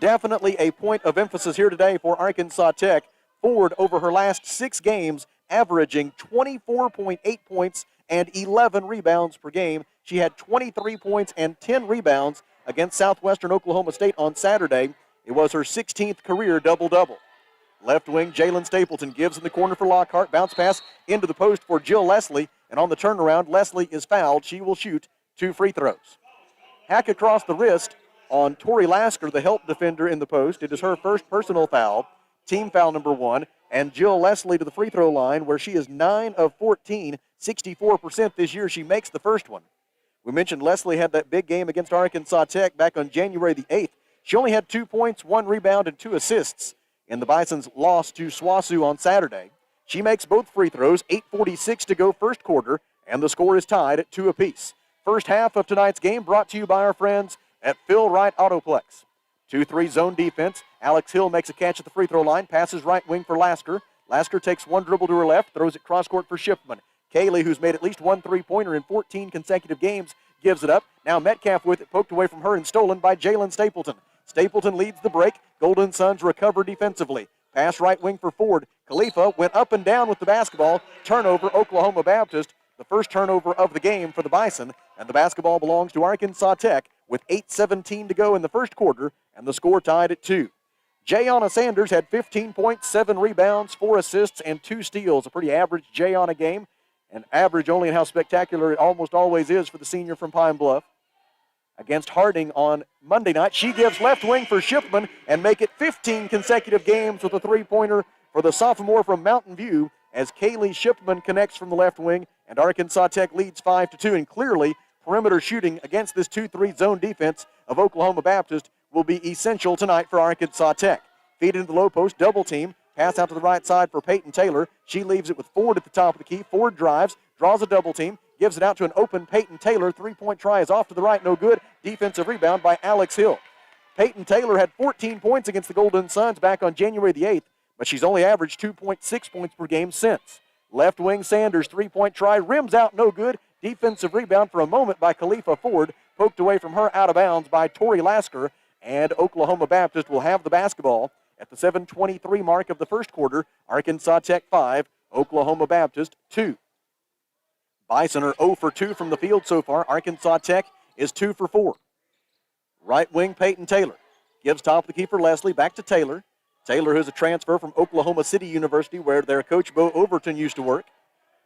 definitely a point of emphasis here today for Arkansas Tech. Ford, over her last 6 games, averaging 24.8 points and 11 rebounds per game. She had 23 points and 10 rebounds against Southwestern Oklahoma State on Saturday. It was her 16th career double-double. Left wing, Jalen Stapleton gives in the corner for Lockhart. Bounce pass into the post for Jill Leslie. And on the turnaround, Leslie is fouled. She will shoot 2 free throws. Hack across the wrist on Tori Lasker, the help defender in the post. It is her first personal foul, team foul number 1. And Jill Leslie to the free throw line, where she is 9 of 14, 64% this year. She makes the first one. We mentioned Leslie had that big game against Arkansas Tech back on January the 8th. She only had 2 points, 1 rebound, and 2 assists in the Bison's loss to SWOSU on Saturday. She makes both free throws, 8:46 to go first quarter, and the score is tied at 2 apiece. First half of tonight's game brought to you by our friends at Phil Wright Autoplex. 2-3 zone defense. Alex Hill makes a catch at the free throw line, passes right wing for Lasker. Lasker takes one dribble to her left, throws it cross court for Shipman. Kaylee, who's made at least 1 3-pointer in 14 consecutive games, gives it up. Now Metcalf with it, poked away from her and stolen by Jalen Stapleton. Stapleton leads the break. Golden Suns recover defensively. Pass right wing for Ford. Khalifa went up and down with the basketball. Turnover, Oklahoma Baptist. The first turnover of the game for the Bison. And the basketball belongs to Arkansas Tech with 8:17 to go in the first quarter, and the score tied at 2. Jayana Sanders had 15 points, 7 rebounds, 4 assists, and 2 steals. A pretty average Jayana game, and average only in how spectacular it almost always is for the senior from Pine Bluff. Against Harding on Monday night, she gives left wing for Shipman and make it 15 consecutive games with a 3-pointer for the sophomore from Mountain View as Kaylee Shipman connects from the left wing, and Arkansas Tech leads 5-2. And clearly, perimeter shooting against this 2-3 zone defense of Oklahoma Baptist will be essential tonight for Arkansas Tech. Feed into the low post, double team, pass out to the right side for Peyton Taylor. She leaves it with Ford at the top of the key. Ford drives, draws a double team, gives it out to an open Peyton Taylor. 3-point try is off to the right, no good. Defensive rebound by Alex Hill. Peyton Taylor had 14 points against the Golden Suns back on January the 8th, but she's only averaged 2.6 points per game since. Left wing Sanders, 3-point try, rims out, no good. Defensive rebound for a moment by Khalifa Ford, poked away from her out of bounds by Tori Lasker, and Oklahoma Baptist will have the basketball at the 7:23 mark of the first quarter. Arkansas Tech 5, Oklahoma Baptist 2. Bison are 0 for 2 from the field so far. Arkansas Tech is 2 for 4. Right wing Peyton Taylor gives top of the key for Leslie, back to Taylor. Taylor, who's a transfer from Oklahoma City University, where their coach Bo Overton used to work.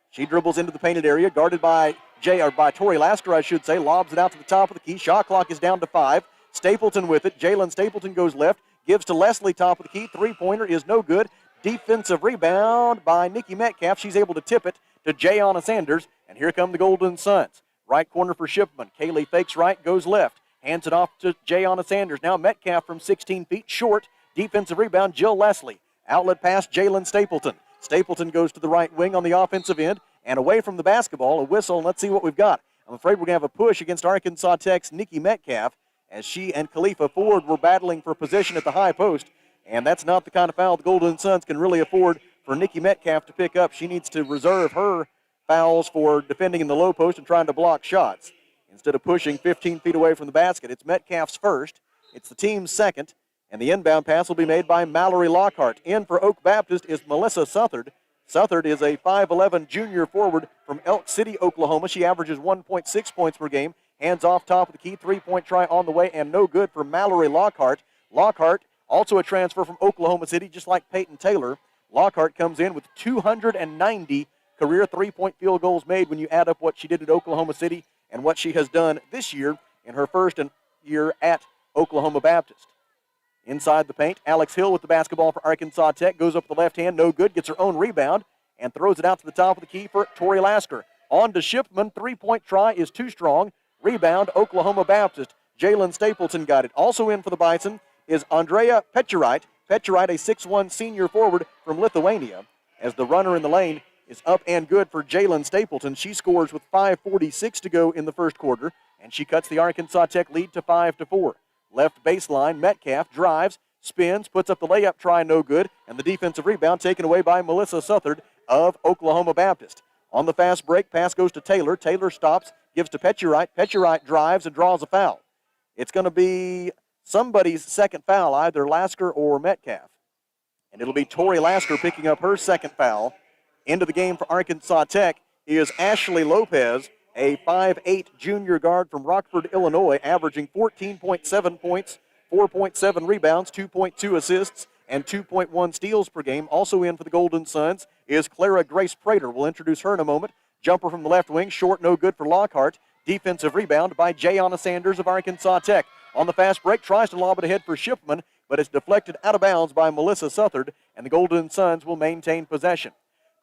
She dribbles into the painted area, guarded by Tori Lasker, I should say. Lobs it out to the top of the key. Shot clock is down to 5. Stapleton with it. Jalen Stapleton goes left, gives to Leslie, top of the key. 3-pointer is no good. Defensive rebound by Nikki Metcalf. She's able to tip it to Jayana Sanders, and here come the Golden Suns. Right corner for Shipman. Kaylee fakes right, goes left. Hands it off to Jayana Sanders. Now Metcalf from 16 feet short. Defensive rebound, Jill Leslie. Outlet pass, Jalen Stapleton. Stapleton goes to the right wing on the offensive end, and away from the basketball, a whistle, and let's see what we've got. I'm afraid we're going to have a push against Arkansas Tech's Nikki Metcalf, as she and Khalifa Ford were battling for position at the high post, and that's not the kind of foul the Golden Suns can really afford for Nikki Metcalf to pick up. She needs to reserve her fouls for defending in the low post and trying to block shots instead of pushing 15 feet away from the basket. It's Metcalf's first. It's the team's second, and the inbound pass will be made by Mallory Lockhart. In for Oak Baptist is Melissa Southard. Southard is a 5'11 junior forward from Elk City, Oklahoma. She averages 1.6 points per game. Hands off top of the key, 3-point try on the way, and no good for Mallory Lockhart. Lockhart, also a transfer from Oklahoma City, just like Peyton Taylor. Lockhart comes in with 290 career 3-point field goals made when you add up what she did at Oklahoma City and what she has done this year in her first year at Oklahoma Baptist. Inside the paint, Alex Hill with the basketball for Arkansas Tech, goes up the left hand, no good, gets her own rebound, and throws it out to the top of the key for Tori Lasker. On to Shipman, 3-point try is too strong. Rebound, Oklahoma Baptist. Jalen Stapleton got it. Also in for the Bison is Andrea Petcherite. Petcherite, a 6'1 senior forward from Lithuania. As the runner in the lane is up and good for Jalen Stapleton. She scores with 5:46 to go in the first quarter, and she cuts the Arkansas Tech lead to 5-4. Left baseline, Metcalf drives, spins, puts up the layup try, no good, and the defensive rebound taken away by Melissa Southard of Oklahoma Baptist. On the fast break, pass goes to Taylor. Taylor stops, gives to Petcherite. Petcherite drives and draws a foul. It's going to be somebody's second foul, either Lasker or Metcalf. And it'll be Tori Lasker picking up her second foul. Into the game for Arkansas Tech is Ashley Lopez, a 5'8 junior guard from Rockford, Illinois, averaging 14.7 points, 4.7 rebounds, 2.2 assists, and 2.1 steals per game. Also in for the Golden Suns is Clara Grace Prater. We'll introduce her in a moment. Jumper from the left wing, short, no good for Lockhart. Defensive rebound by Jayana Sanders of Arkansas Tech. On the fast break, tries to lob it ahead for Shipman, but it's deflected out of bounds by Melissa Southard, and the Golden Suns will maintain possession.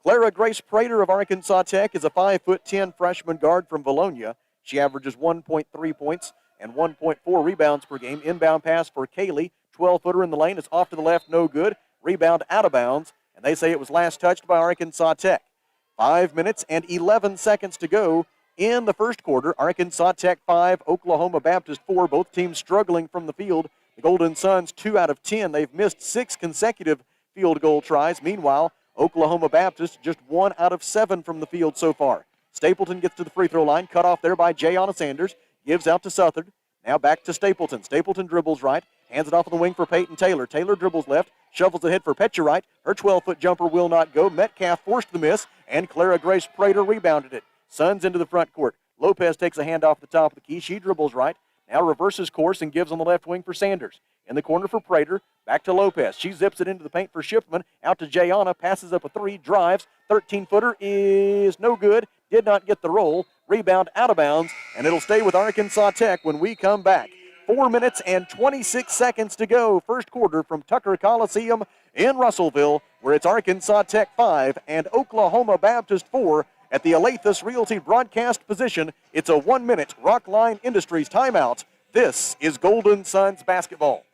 Clara Grace Prater of Arkansas Tech is a 5'10" freshman guard from Bologna. She averages 1.3 points and 1.4 rebounds per game. Inbound pass for Kaylee, 12-footer in the lane. It's off to the left, no good. Rebound out of bounds, and they say it was last touched by Arkansas Tech. 5 minutes and 11 seconds to go in the first quarter. Arkansas Tech 5, Oklahoma Baptist 4. Both teams struggling from the field. The Golden Suns 2 out of 10. They've missed 6 consecutive field goal tries. Meanwhile, Oklahoma Baptist just 1 out of 7 from the field so far. Stapleton gets to the free throw line. Cut off there by Jayana Sanders. Gives out to Southard. Now back to Stapleton. Stapleton dribbles right. Hands it off on the wing for Peyton Taylor. Taylor dribbles left. Shovels ahead for Petcher right. Her 12-foot jumper will not go. Metcalf forced the miss, and Clara Grace Prater rebounded it. Suns into the front court. Lopez takes a hand off the top of the key. She dribbles right. Now reverses course and gives on the left wing for Sanders. In the corner for Prater. Back to Lopez. She zips it into the paint for Shipman. Out to Jayana. Passes up a 3. Drives. 13-footer is no good. Did not get the roll. Rebound out of bounds. And it'll stay with Arkansas Tech when we come back. 4 minutes and 26 seconds to go. First quarter from Tucker Coliseum in Russellville, where it's Arkansas Tech 5 and Oklahoma Baptist 4 at the Alathus Realty broadcast position. It's a 1-minute Rockline Industries timeout. This is Golden Suns basketball.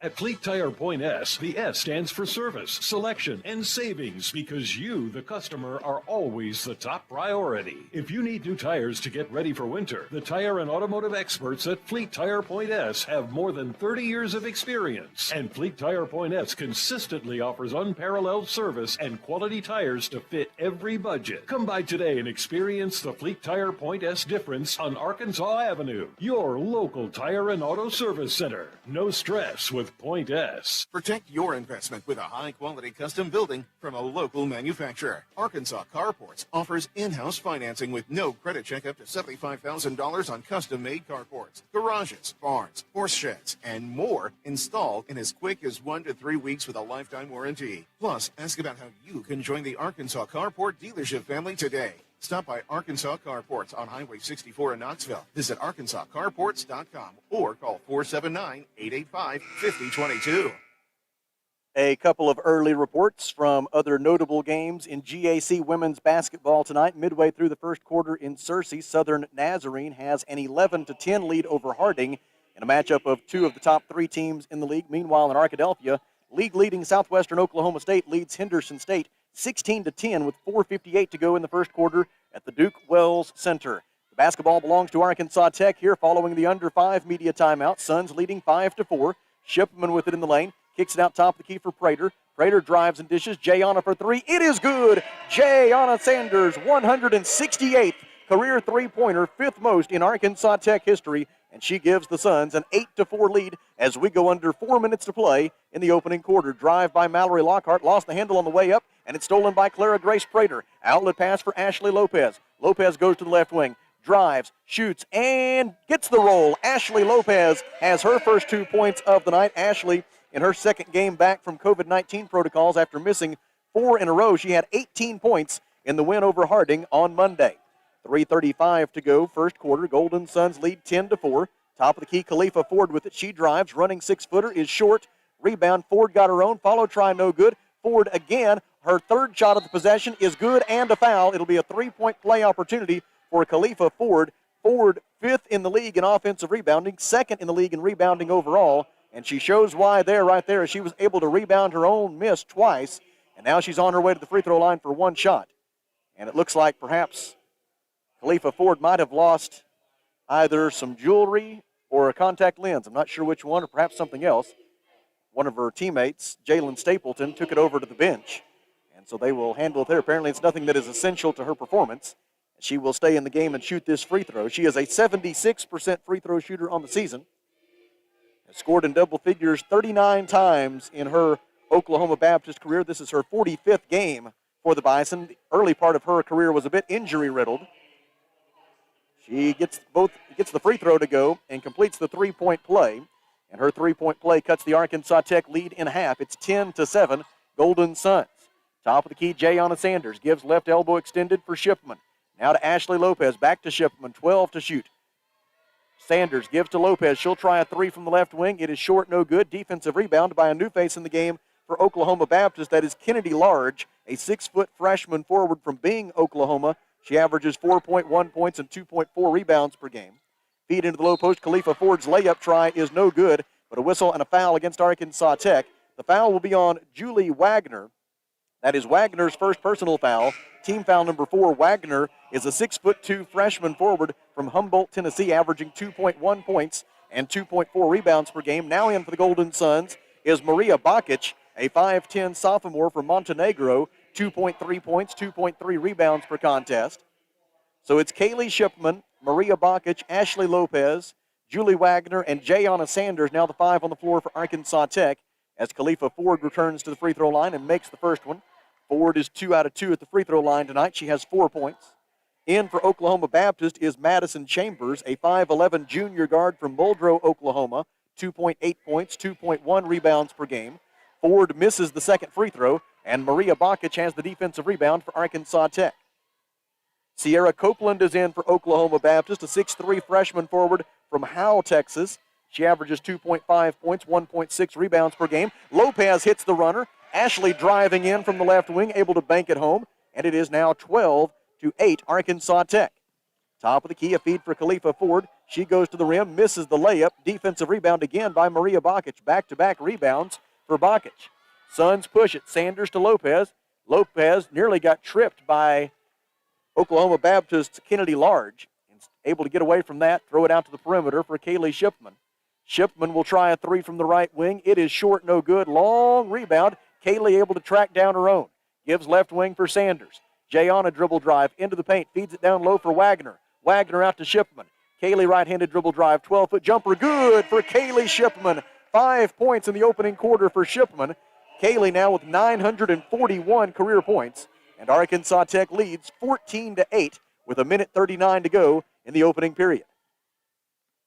At Fleet Tire Point S, the S stands for service, selection, and savings because you, the customer, are always the top priority. If you need new tires to get ready for winter, the tire and automotive experts at Fleet Tire Point S have more than 30 years of experience. And Fleet Tire Point S consistently offers unparalleled service and quality tires to fit every budget. Come by today and experience the Fleet Tire Point S difference on Arkansas Avenue, your local tire and auto service center. No stress with Point S. Protect your investment with a high-quality custom building from a local manufacturer. Arkansas Carports offers in-house financing with no credit check up to $75,000 on custom-made carports, garages, barns, horse sheds, and more installed in as quick as 1 to 3 weeks with a lifetime warranty. Plus, ask about how you can join the Arkansas Carport dealership family today. Stop by Arkansas Carports on Highway 64 in Knoxville. Visit arkansascarports.com or call 479-885-5022. A couple of early reports from other notable games in GAC women's basketball tonight. Midway through the first quarter in Searcy, Southern Nazarene has an 11-10 lead over Harding in a matchup of 2 of the top 3 teams in the league. Meanwhile, in Arkadelphia, league-leading Southwestern Oklahoma State leads Henderson State 16-10 with 4:58 to go in the first quarter at the Duke Wells Center. The basketball belongs to Arkansas Tech here following the under 5 media timeout. Suns leading 5-4. Shipman with it in the lane. Kicks it out top of the key for Prater. Prater drives and dishes. Jayana for 3. It is good. Jayana Sanders, 168th career three-pointer, 5th most in Arkansas Tech history. And she gives the Suns an 8-4 lead as we go under 4 minutes to play in the opening quarter. Drive by Mallory Lockhart. Lost the handle on the way up, and it's stolen by Clara Grace Prater. Outlet pass for Ashley Lopez. Lopez goes to the left wing. Drives, shoots, and gets the roll. Ashley Lopez has her first 2 points of the night. Ashley, in her second game back from COVID-19 protocols after missing 4 in a row, she had 18 points in the win over Harding on Monday. 3:35 to go, first quarter. Golden Suns lead 10-4. Top of the key, Khalifa Ford with it. She drives, running 6-footer is short. Rebound, Ford got her own. Follow try, no good. Ford again. Her third shot of the possession is good and a foul. It'll be a 3-point play opportunity for Khalifa Ford. Ford 5th in the league in offensive rebounding, 2nd in the league in rebounding overall. And she shows why there, right there, as she was able to rebound her own miss twice. And now she's on her way to the free throw line for 1 shot. And it looks like perhaps Khalifa Ford might have lost either some jewelry or a contact lens. I'm not sure which one, or perhaps something else. One of her teammates, Jalen Stapleton, took it over to the bench. And so they will handle it there. Apparently it's nothing that is essential to her performance. She will stay in the game and shoot this free throw. She is a 76% free throw shooter on the season. Has scored in double figures 39 times in her Oklahoma Baptist career. This is her 45th game for the Bison. The early part of her career was a bit injury-riddled. She gets the free throw to go and completes the three-point play. And her three-point play cuts the Arkansas Tech lead in half. It's 10-7, Golden Suns. Top of the key, Jayana Sanders gives left elbow extended for Shipman. Now to Ashley Lopez, back to Shipman, 12 to shoot. Sanders gives to Lopez. She'll try a three from the left wing. It is short, no good. Defensive rebound by a new face in the game for Oklahoma Baptist. That is Kennedy Large, a 6-foot freshman forward from Bing, Oklahoma. She averages 4.1 points and 2.4 rebounds per game. Feed into the low post. Khalifa Ford's layup try is no good, but a whistle and a foul against Arkansas Tech. The foul will be on Julie Wagner. That is Wagner's first personal foul. Team foul number 4. Wagner is a 6'2" freshman forward from Humboldt, Tennessee, averaging 2.1 points and 2.4 rebounds per game. Now in for the Golden Suns is Maria Bakic, a 5'10" sophomore from Montenegro, 2.3 points, 2.3 rebounds per contest. So it's Kaylee Shipman, Maria Bakic, Ashley Lopez, Julie Wagner, and Jayana Sanders, now the 5 on the floor for Arkansas Tech, as Khalifa Ford returns to the free throw line and makes the first one. Ford is 2 out of 2 at the free throw line tonight. She has 4 points. In for Oklahoma Baptist is Madison Chambers, a 5'11" junior guard from Muldrow, Oklahoma, 2.8 points, 2.1 rebounds per game. Ford misses the second free throw, and Maria Bakic has the defensive rebound for Arkansas Tech. Sierra Copeland is in for Oklahoma Baptist, a 6'3" freshman forward from Howe, Texas. She averages 2.5 points, 1.6 rebounds per game. Lopez hits the runner. Ashley driving in from the left wing, able to bank it home, and it is now 12-8 Arkansas Tech. Top of the key, a feed for Khalifa Ford. She goes to the rim, misses the layup. Defensive rebound again by Maria Bakic. Back-to-back rebounds for Bakic. Suns push it. Sanders to Lopez. Lopez nearly got tripped by Oklahoma Baptist's Kennedy Large. Able to get away from that, throw it out to the perimeter for Kaylee Shipman. Shipman will try a three from the right wing. It is short, no good. Long rebound. Kaylee able to track down her own. Gives left wing for Sanders. Jay on a dribble drive into the paint. Feeds it down low for Wagner. Wagner out to Shipman. Kaylee right-handed dribble drive. 12-foot jumper. Good for Kaylee Shipman. 5 points in the opening quarter for Shipman. Kaylee now with 941 career points. And Arkansas Tech leads 14-8 with 1:39 to go in the opening period.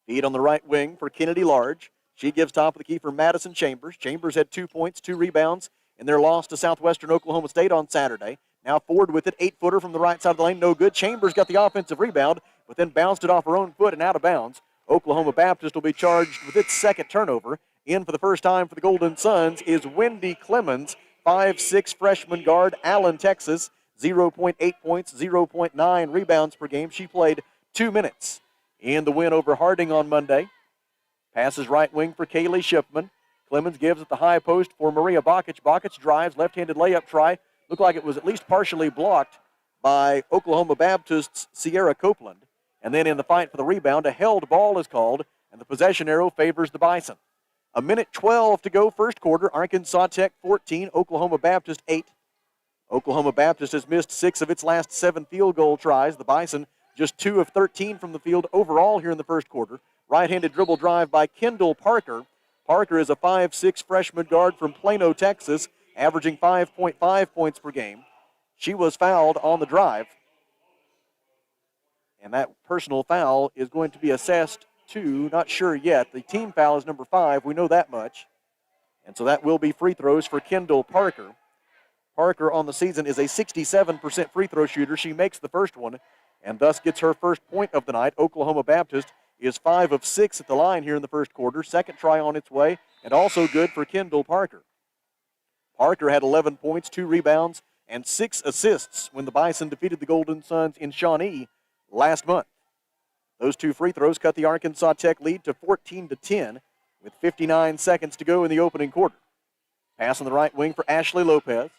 Feed on the right wing for Kennedy Large. She gives top of the key for Madison Chambers. Chambers had 2 points, 2 rebounds in their loss to Southwestern Oklahoma State on Saturday. Now Ford with it, 8-footer from the right side of the lane, no good. Chambers got the offensive rebound, but then bounced it off her own foot and out of bounds. Oklahoma Baptist will be charged with its second turnover. In for the first time for the Golden Suns is Wendy Clemens, 5'6" freshman guard, Allen, Texas, 0.8 points, 0.9 rebounds per game. She played 2 minutes in the win over Harding on Monday. Passes right wing for Kaylee Shipman. Clemens gives at the high post for Maria Bakic. Bakic drives, left-handed layup try. Looked like it was at least partially blocked by Oklahoma Baptist's Sierra Copeland. And then in the fight for the rebound, a held ball is called, and the possession arrow favors the Bison. 1:12 to go, first quarter. Arkansas Tech 14, Oklahoma Baptist 8. Oklahoma Baptist has missed 6 of its last 7 field goal tries. The Bison just 2 of 13 from the field overall here in the first quarter. Right-handed dribble drive by Kendall Parker. Parker is a 5'6" freshman guard from Plano, Texas, averaging 5.5 points per game. She was fouled on the drive. And that personal foul is going to be assessed to, not sure yet. The team foul is number 5. We know that much. And so that will be free throws for Kendall Parker. Parker on the season is a 67% free throw shooter. She makes the first one and thus gets her first point of the night. Oklahoma Baptist is 5 of 6 at the line here in the first quarter. Second try on its way, and also good for Kendall Parker. Parker had 11 points, 2 rebounds, and 6 assists when the Bison defeated the Golden Suns in Shawnee last month. Those 2 free throws cut the Arkansas Tech lead to 14-10 with 59 seconds to go in the opening quarter. Pass on the right wing for Ashley Lopez.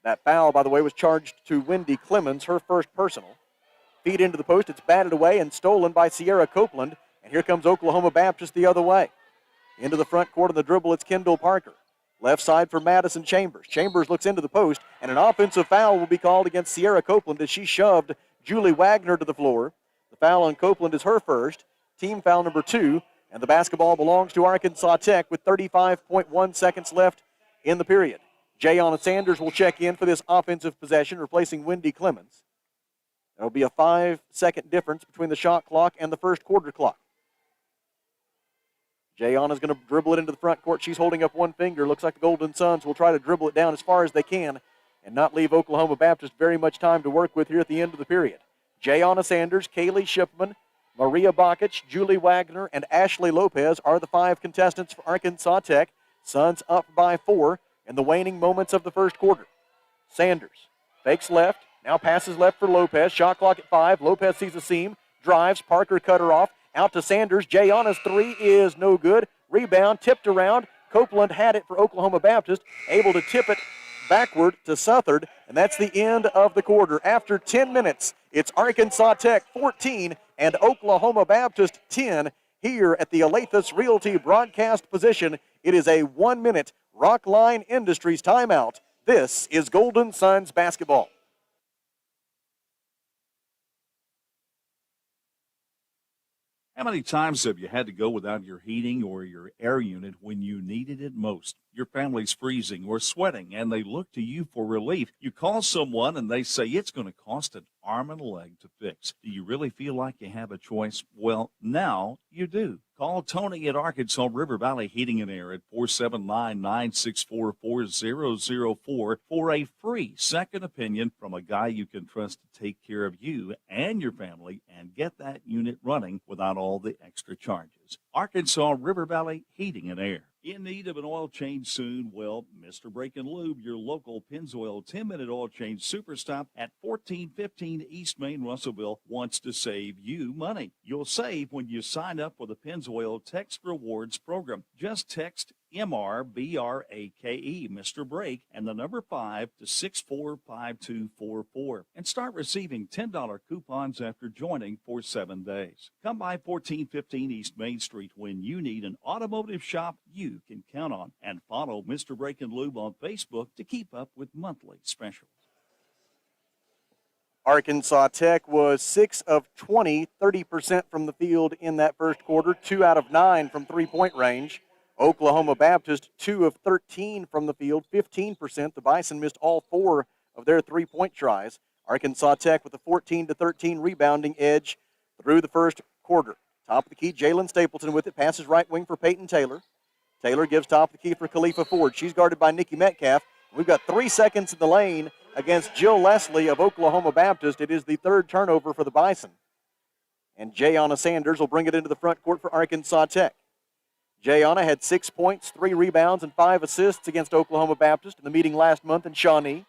That foul, by the way, was charged to Wendy Clemens, her first personal. Feed into the post. It's batted away and stolen by Sierra Copeland. And here comes Oklahoma Baptist the other way. Into the front court of the dribble, it's Kendall Parker. Left side for Madison Chambers. Chambers looks into the post, and an offensive foul will be called against Sierra Copeland as she shoved Julie Wagner to the floor. The foul on Copeland is her first, team foul number 2, and the basketball belongs to Arkansas Tech with 35.1 seconds left in the period. Jayana Sanders will check in for this offensive possession, replacing Wendy Clemens. There will be a 5-second difference between the shot clock and the first quarter clock. Jayana's going to dribble it into the front court. She's holding up one finger. Looks like the Golden Suns will try to dribble it down as far as they can and not leave Oklahoma Baptist very much time to work with here at the end of the period. Jayana Sanders, Kaylee Shipman, Maria Bakic, Julie Wagner, and Ashley Lopez are the 5 contestants for Arkansas Tech. Suns up by 4 in the waning moments of the first quarter. Sanders fakes left, now passes left for Lopez. Shot clock at 5. Lopez sees a seam, drives. Parker cut her off. Out to Sanders. Jayana's 3 is no good. Rebound, tipped around. Copeland had it for Oklahoma Baptist, able to tip it backward to Southard, and that's the end of the quarter. After 10 minutes, it's Arkansas Tech 14 and Oklahoma Baptist 10 here at the Alathus Realty broadcast position. It is a 1-minute Rockline Industries timeout. This is Golden Suns basketball. How many times have you had to go without your heating or your air unit when you needed it most? Your family's freezing or sweating, and they look to you for relief. You call someone, and they say it's going to cost an arm and a leg to fix. Do you really feel like you have a choice? Well, now you do. Call Tony at Arkansas River Valley Heating and Air at 479-964-4004 for a free second opinion from a guy you can trust to take care of you and your family and get that unit running without all the extra charges. Arkansas River Valley Heating and Air. In need of an oil change soon? Well, Mr. Brake and Lube, your local Pennzoil 10-minute oil change super stop at 1415 East Main, Russellville, wants to save you money. You'll save when you sign up for the Pennzoil Text Rewards program. Just text MRBRAKE, Mr. Brake, and the number 5 to 645244 and start receiving $10 coupons after joining for 7 days. Come by 1415 East Main Street when you need an automotive shop you can count on, and follow Mr. Brake and Lube on Facebook to keep up with monthly specials. Arkansas Tech was 6 of 20, 30% from the field in that first quarter, 2 out of 9 from three-point range. Oklahoma Baptist, 2 of 13 from the field, 15%. The Bison missed all 4 of their three-point tries. Arkansas Tech with a 14-13 rebounding edge through the first quarter. Top of the key, Jalen Stapleton with it. Passes right wing for Peyton Taylor. Taylor gives top of the key for Khalifa Ford. She's guarded by Nikki Metcalf. We've got 3 seconds in the lane against Jill Leslie of Oklahoma Baptist. It is the 3rd turnover for the Bison. And Jayana Sanders will bring it into the front court for Arkansas Tech. Jayana had 6 points, 3 rebounds, and 5 assists against Oklahoma Baptist in the meeting last month in Shawnee.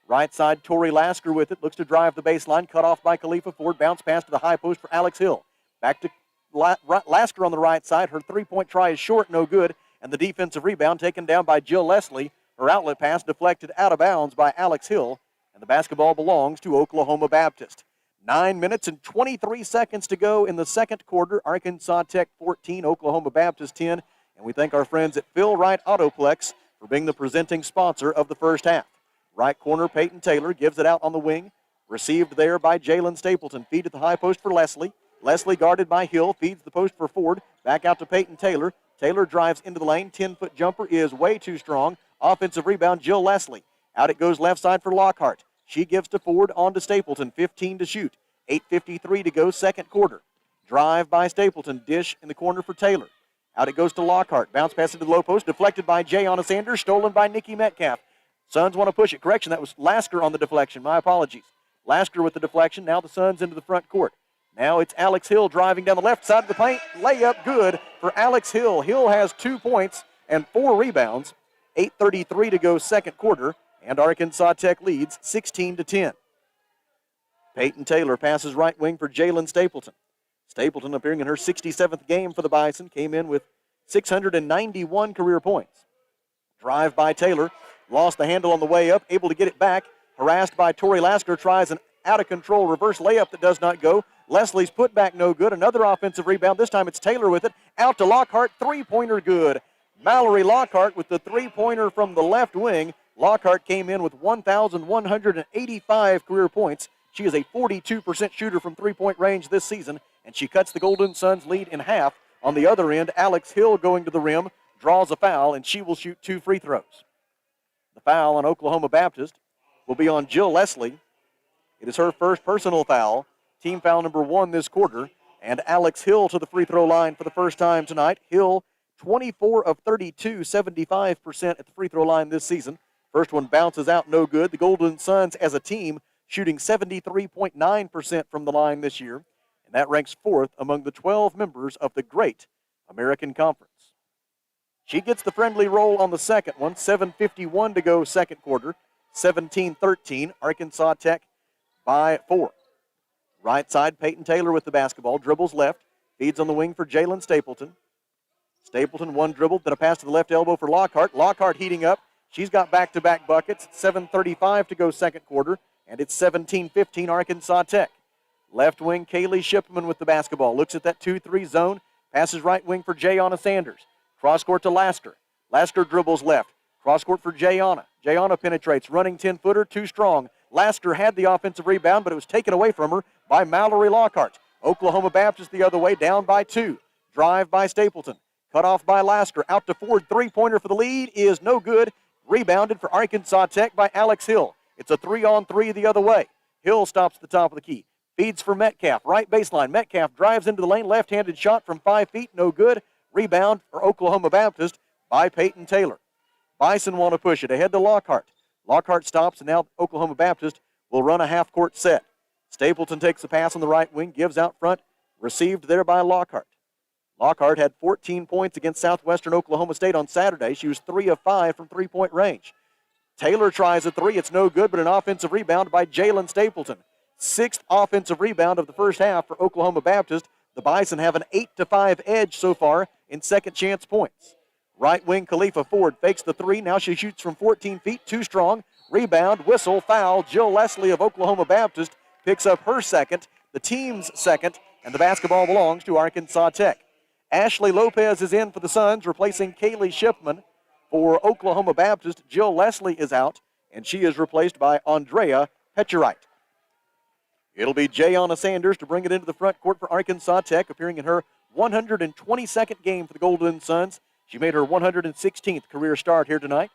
Right side, Tori Lasker with it. Looks to drive the baseline. Cut off by Khalifa Ford. Bounce pass to the high post for Alex Hill. Back to Lasker on the right side. Her three-point try is short, no good. And the defensive rebound taken down by Jill Leslie. Her outlet pass deflected out of bounds by Alex Hill. And the basketball belongs to Oklahoma Baptist. 9 minutes and 23 seconds to go in the second quarter. Arkansas Tech 14, Oklahoma Baptist 10. And we thank our friends at Phil Wright Autoplex for being the presenting sponsor of the first half. Right corner, Peyton Taylor gives it out on the wing. Received there by Jalen Stapleton. Feed at the high post for Leslie. Leslie guarded by Hill. Feeds the post for Ford. Back out to Peyton Taylor. Taylor drives into the lane. 10-foot jumper is way too strong. Offensive rebound, Jill Leslie. Out it goes left side for Lockhart. She gives to Ford, on to Stapleton, 15 to shoot. 8:53 to go, second quarter. Drive by Stapleton, dish in the corner for Taylor. Out it goes to Lockhart. Bounce pass into the low post, deflected by Jayana Sanders, stolen by Nikki Metcalf. Suns want to push it. Correction, that was Lasker on the deflection. My apologies. Lasker with the deflection. Now the Suns into the front court. Now it's Alex Hill driving down the left side of the paint. Layup good for Alex Hill. Hill has 2 points and 4 rebounds. 8:33 to go, second quarter. And Arkansas Tech leads 16-10. Peyton Taylor passes right wing for Jalen Stapleton. Stapleton, appearing in her 67th game for the Bison, came in with 691 career points. Drive by Taylor. Lost the handle on the way up, able to get it back. Harassed by Tori Lasker, tries an out-of-control reverse layup that does not go. Leslie's putback no good. Another offensive rebound. This time it's Taylor with it. Out to Lockhart. Three-pointer good. Mallory Lockhart with the three-pointer from the left wing. Lockhart came in with 1,185 career points. She is a 42% shooter from three-point range this season, and she cuts the Golden Suns' lead in half. On the other end, Alex Hill going to the rim, draws a foul, and she will shoot 2 free throws. The foul on Oklahoma Baptist will be on Jill Leslie. It is her first personal foul, team foul number 1 this quarter, and Alex Hill to the free throw line for the first time tonight. Hill, 24 of 32, 75% at the free throw line this season. First one bounces out, no good. The Golden Suns as a team shooting 73.9% from the line this year, and that ranks 4th among the 12 members of the Great American Conference. She gets the friendly roll on the second one, 7:51 to go second quarter, 17-13, Arkansas Tech by 4. Right side, Peyton Taylor with the basketball, dribbles left, feeds on the wing for Jalen Stapleton. Stapleton, one dribble, then a pass to the left elbow for Lockhart. Lockhart heating up. She's got back-to-back buckets. 7:35 to go second quarter, and it's 17-15 Arkansas Tech. Left wing, Kaylee Shipman with the basketball. Looks at that 2-3 zone. Passes right wing for Jayana Sanders. Cross court to Lasker. Lasker dribbles left. Cross court for Jayana. Jayana penetrates. Running 10-footer, too strong. Lasker had the offensive rebound, but it was taken away from her by Mallory Lockhart. Oklahoma Baptist the other way, down by 2. Drive by Stapleton. Cut off by Lasker. Out to Ford. Three-pointer for the lead is no good. Rebounded for Arkansas Tech by Alex Hill. It's a 3-on-3 the other way. Hill stops at the top of the key. Feeds for Metcalf. Right baseline. Metcalf drives into the lane. Left-handed shot from 5 feet. No good. Rebound for Oklahoma Baptist by Peyton Taylor. Bison want to push it ahead to Lockhart. Lockhart stops, and now Oklahoma Baptist will run a half-court set. Stapleton takes the pass on the right wing, gives out front. Received there by Lockhart. Lockhart had 14 points against Southwestern Oklahoma State on Saturday. She was 3 of 5 from three-point range. Taylor tries a 3. It's no good, but an offensive rebound by Jalen Stapleton. 6th offensive rebound of the first half for Oklahoma Baptist. The Bison have an 8-5 edge so far in second chance points. Right wing, Khalifa Ford fakes the 3. Now she shoots from 14 feet, too strong. Rebound, whistle, foul. Jill Leslie of Oklahoma Baptist picks up her second, the team's second, and the basketball belongs to Arkansas Tech. Ashley Lopez is in for the Suns, replacing Kaylee Shipman. For Oklahoma Baptist, Jill Leslie is out, and she is replaced by Andrea Petcherite. It'll be Jayana Sanders to bring it into the front court for Arkansas Tech, appearing in her 122nd game for the Golden Suns. She made her 116th career start here tonight.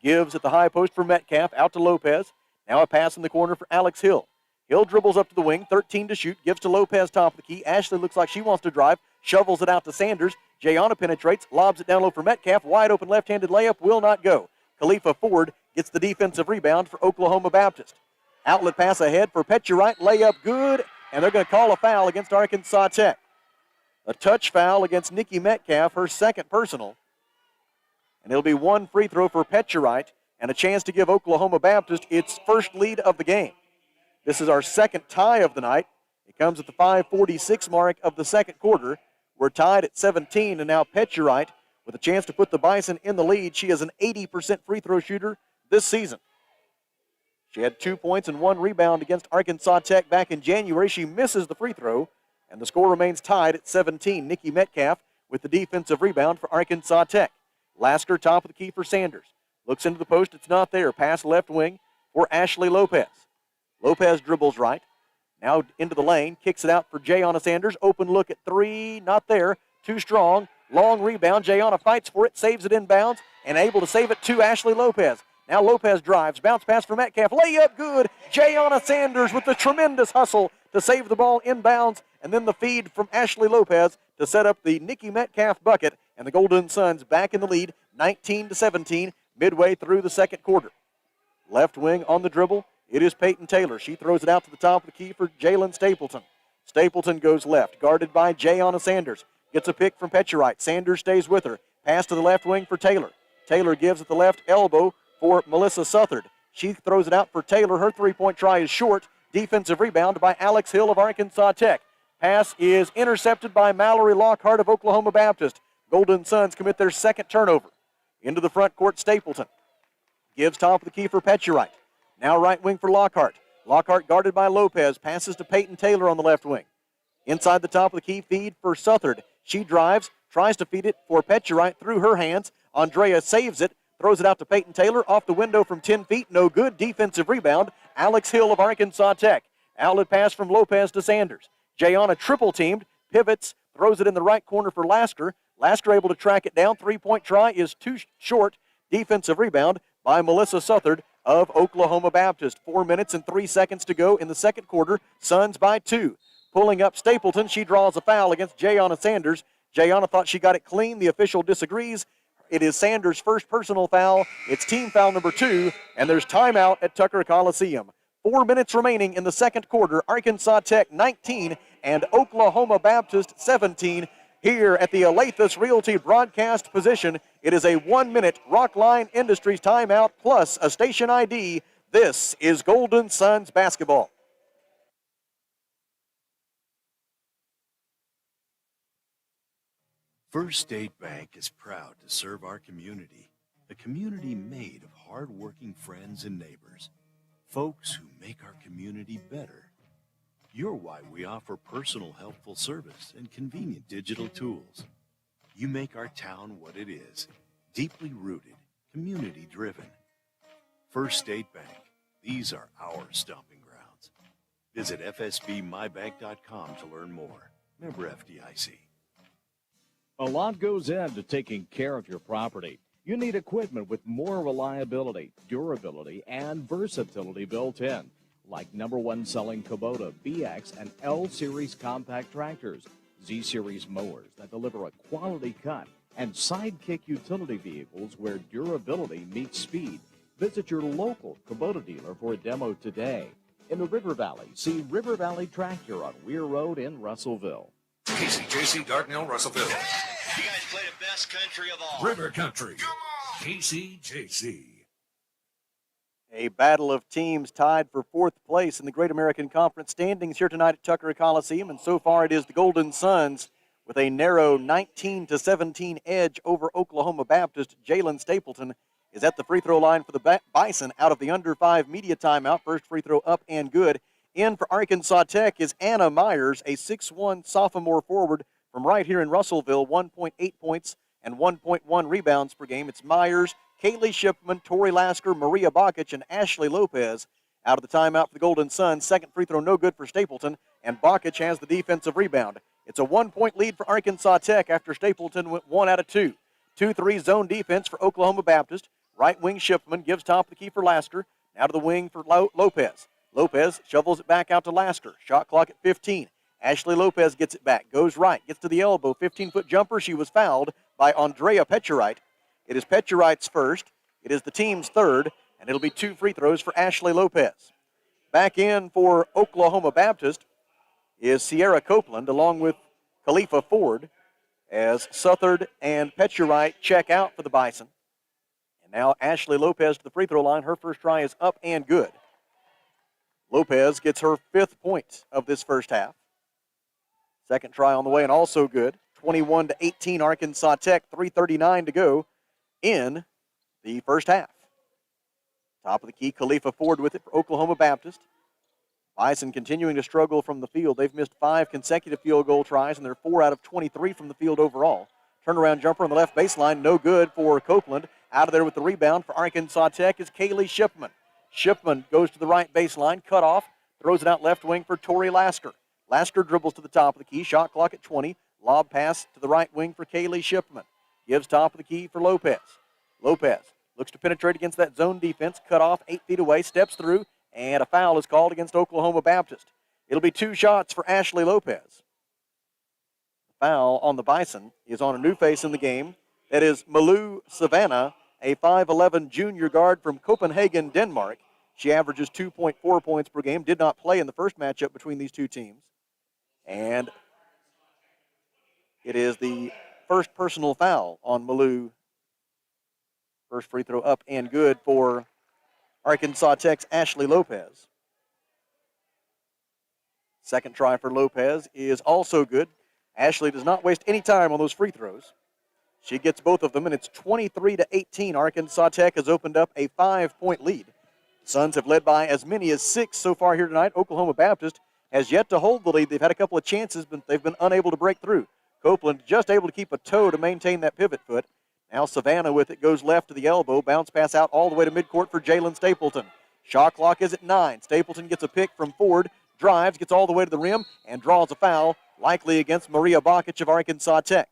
Gives at the high post for Metcalf, out to Lopez. Now a pass in the corner for Alex Hill. Hill dribbles up to the wing, 13 to shoot, gives to Lopez top of the key. Ashley looks like she wants to drive, shovels it out to Sanders. Jayana penetrates, lobs it down low for Metcalf. Wide open left-handed layup will not go. Khalifa Ford gets the defensive rebound for Oklahoma Baptist. Outlet pass ahead for Petcherite, layup good, and they're going to call a foul against Arkansas Tech. A touch foul against Nikki Metcalf, her second personal. And it'll be one free throw for Petcherite and a chance to give Oklahoma Baptist its first lead of the game. This is our second tie of the night. It comes at the 5:46 mark of the second quarter. We're tied at 17, and now Petcherite with a chance to put the Bison in the lead. She is an 80% free throw shooter this season. She had 2 points and 1 rebound against Arkansas Tech back in January. She misses the free throw, and the score remains tied at 17. Nikki Metcalf with the defensive rebound for Arkansas Tech. Lasker top of the key for Sanders. Looks into the post, it's not there. Pass left wing for Ashley Lopez. Lopez dribbles right. Now into the lane, kicks it out for Jayana Sanders. Open look at 3, not there. Too strong. Long rebound. Jayana fights for it, saves it inbounds, and able to save it to Ashley Lopez. Now Lopez drives. Bounce pass for Metcalf. Layup good. Jayana Sanders with the tremendous hustle to save the ball inbounds. And then the feed from Ashley Lopez to set up the Nikki Metcalf bucket. And the Golden Suns back in the lead, 19-17, midway through the second quarter. Left wing on the dribble. It is Peyton Taylor. She throws it out to the top of the key for Jalen Stapleton. Stapleton goes left, guarded by Jayana Sanders. Gets a pick from Petcherite. Sanders stays with her. Pass to the left wing for Taylor. Taylor gives at the left elbow for Melissa Southard. She throws it out for Taylor. Her three-point try is short. Defensive rebound by Alex Hill of Arkansas Tech. Pass is intercepted by Mallory Lockhart of Oklahoma Baptist. Golden Suns commit their second turnover. Into the front court, Stapleton. Gives top of the key for Petcherite. Now right wing for Lockhart. Lockhart guarded by Lopez. Passes to Peyton Taylor on the left wing. Inside the top of the key, feed for Southard. She drives, tries to feed it for Petcherite through her hands. Andrea saves it, throws it out to Peyton Taylor, off the window from 10 feet, no good. Defensive rebound, Alex Hill of Arkansas Tech. Outlet pass from Lopez to Sanders. Jayana triple teamed, pivots, throws it in the right corner for Lasker. Lasker able to track it down. Three-point try is too short. Defensive rebound by Melissa Southard of Oklahoma Baptist. 4 minutes and 3 seconds to go in the second quarter. Suns by 2. Pulling up Stapleton, she draws a foul against Jayana Sanders. Jayana thought she got it clean. The official disagrees. It is Sanders' first personal foul. It's team foul number 2, and there's timeout at Tucker Coliseum. 4 minutes remaining in the second quarter. Arkansas Tech 19 and Oklahoma Baptist 17 here at the Alathus Realty broadcast position. It is a 1-minute Rockline Industries timeout plus a station ID. This is Golden Suns basketball. First State Bank is proud to serve our community, a community made of hard-working friends and neighbors, folks who make our community better. You're why we offer personal helpful service and convenient digital tools. You make our town what it is, deeply rooted, community-driven. First State Bank, these are our stomping grounds. Visit fsbmybank.com to learn more. Member FDIC. A lot goes into taking care of your property. You need equipment with more reliability, durability, and versatility built in, like #1 selling Kubota BX and L Series compact tractors, Z Series mowers that deliver a quality cut, and Sidekick utility vehicles where durability meets speed. Visit your local Kubota dealer for a demo today. In the River Valley, see River Valley Tractor on Weir Road in Russellville. KCJC, Dartnell, Russellville. You guys play the best country of all. River Country. KCJC. A battle of teams tied for 4th place in the Great American Conference standings here tonight at Tucker Coliseum, and so far it is the Golden Suns with a narrow 19-17 edge over Oklahoma Baptist. Jalen Stapleton is at the free throw line for the Bison out of the under 5 media timeout. First free throw up and good. In for Arkansas Tech is Anna Myers, a 6'1 sophomore forward from right here in Russellville, 1.8 points and 1.1 rebounds per game. It's Myers, Kaylee Shipman, Tori Lasker, Maria Bakic, and Ashley Lopez out of the timeout for the Golden Suns. Second free throw no good for Stapleton, and Bakic has the defensive rebound. It's a 1-point lead for Arkansas Tech after Stapleton went 1 out of 2. 2-3 zone defense for Oklahoma Baptist. Right wing Shipman gives top of the key for Lasker. Now to the wing for Lopez. Lopez shovels it back out to Lasker. Shot clock at 15. Ashley Lopez gets it back, goes right, gets to the elbow, 15-foot jumper. She was fouled by Andrea Petcherite. It is Petcherite's first. It is the team's third, and it'll be 2 free throws for Ashley Lopez. Back in for Oklahoma Baptist is Sierra Copeland along with Khalifa Ford as Southard and Petcherite check out for the Bison. And now Ashley Lopez to the free throw line. Her first try is up and good. Lopez gets her 5th point of this first half. Second try on the way and also good. 21-18 Arkansas Tech, 3:39 to go in the first half. Top of the key, Khalifa Ford with it for Oklahoma Baptist. Bison continuing to struggle from the field. They've missed 5 consecutive field goal tries, and they're 4 out of 23 from the field overall. Turnaround jumper on the left baseline, no good for Copeland. Out of there with the rebound for Arkansas Tech is Kaylee Shipman. Shipman goes to the right baseline, cut off, throws it out left wing for Tori Lasker. Lasker dribbles to the top of the key, shot clock at 20. Lob pass to the right wing for Kaylee Shipman. Gives top of the key for Lopez. Lopez looks to penetrate against that zone defense, cut off 8 feet away, steps through, and a foul is called against Oklahoma Baptist. It'll be 2 shots for Ashley Lopez. The foul on the Bison is on a new face in the game. That is Malou Savannah, a 5'11 junior guard from Copenhagen, Denmark. She averages 2.4 points per game, did not play in the first matchup between these two teams. And it is the first personal foul on Malou. First free throw up and good for Arkansas Tech's Ashley Lopez. Second try for Lopez is also good. Ashley does not waste any time on those free throws. She gets both of them, and it's 23-18. Arkansas Tech has opened up a 5-point lead. The Suns have led by as many as 6 so far here tonight. Oklahoma Baptist has yet to hold the lead. They've had a couple of chances, but they've been unable to break through. Copeland just able to keep a toe to maintain that pivot foot. Now Savannah with it, goes left to the elbow. Bounce pass out all the way to midcourt for Jalen Stapleton. Shot clock is at 9. Stapleton gets a pick from Ford, drives, gets all the way to the rim, and draws a foul, likely against Maria Bakic of Arkansas Tech.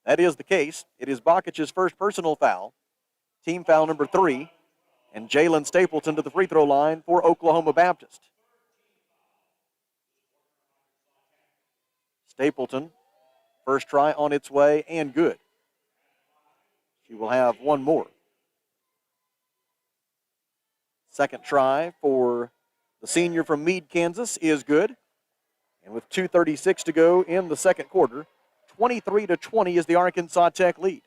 That is the case. It is Bakic's first personal foul, team foul number 3, and Jalen Stapleton to the free throw line for Oklahoma Baptist. Stapleton, first try on its way and good. She will have one more. Second try for the senior from Meade, Kansas is good. And with 2:36 to go in the second quarter, 23-20 is the Arkansas Tech lead.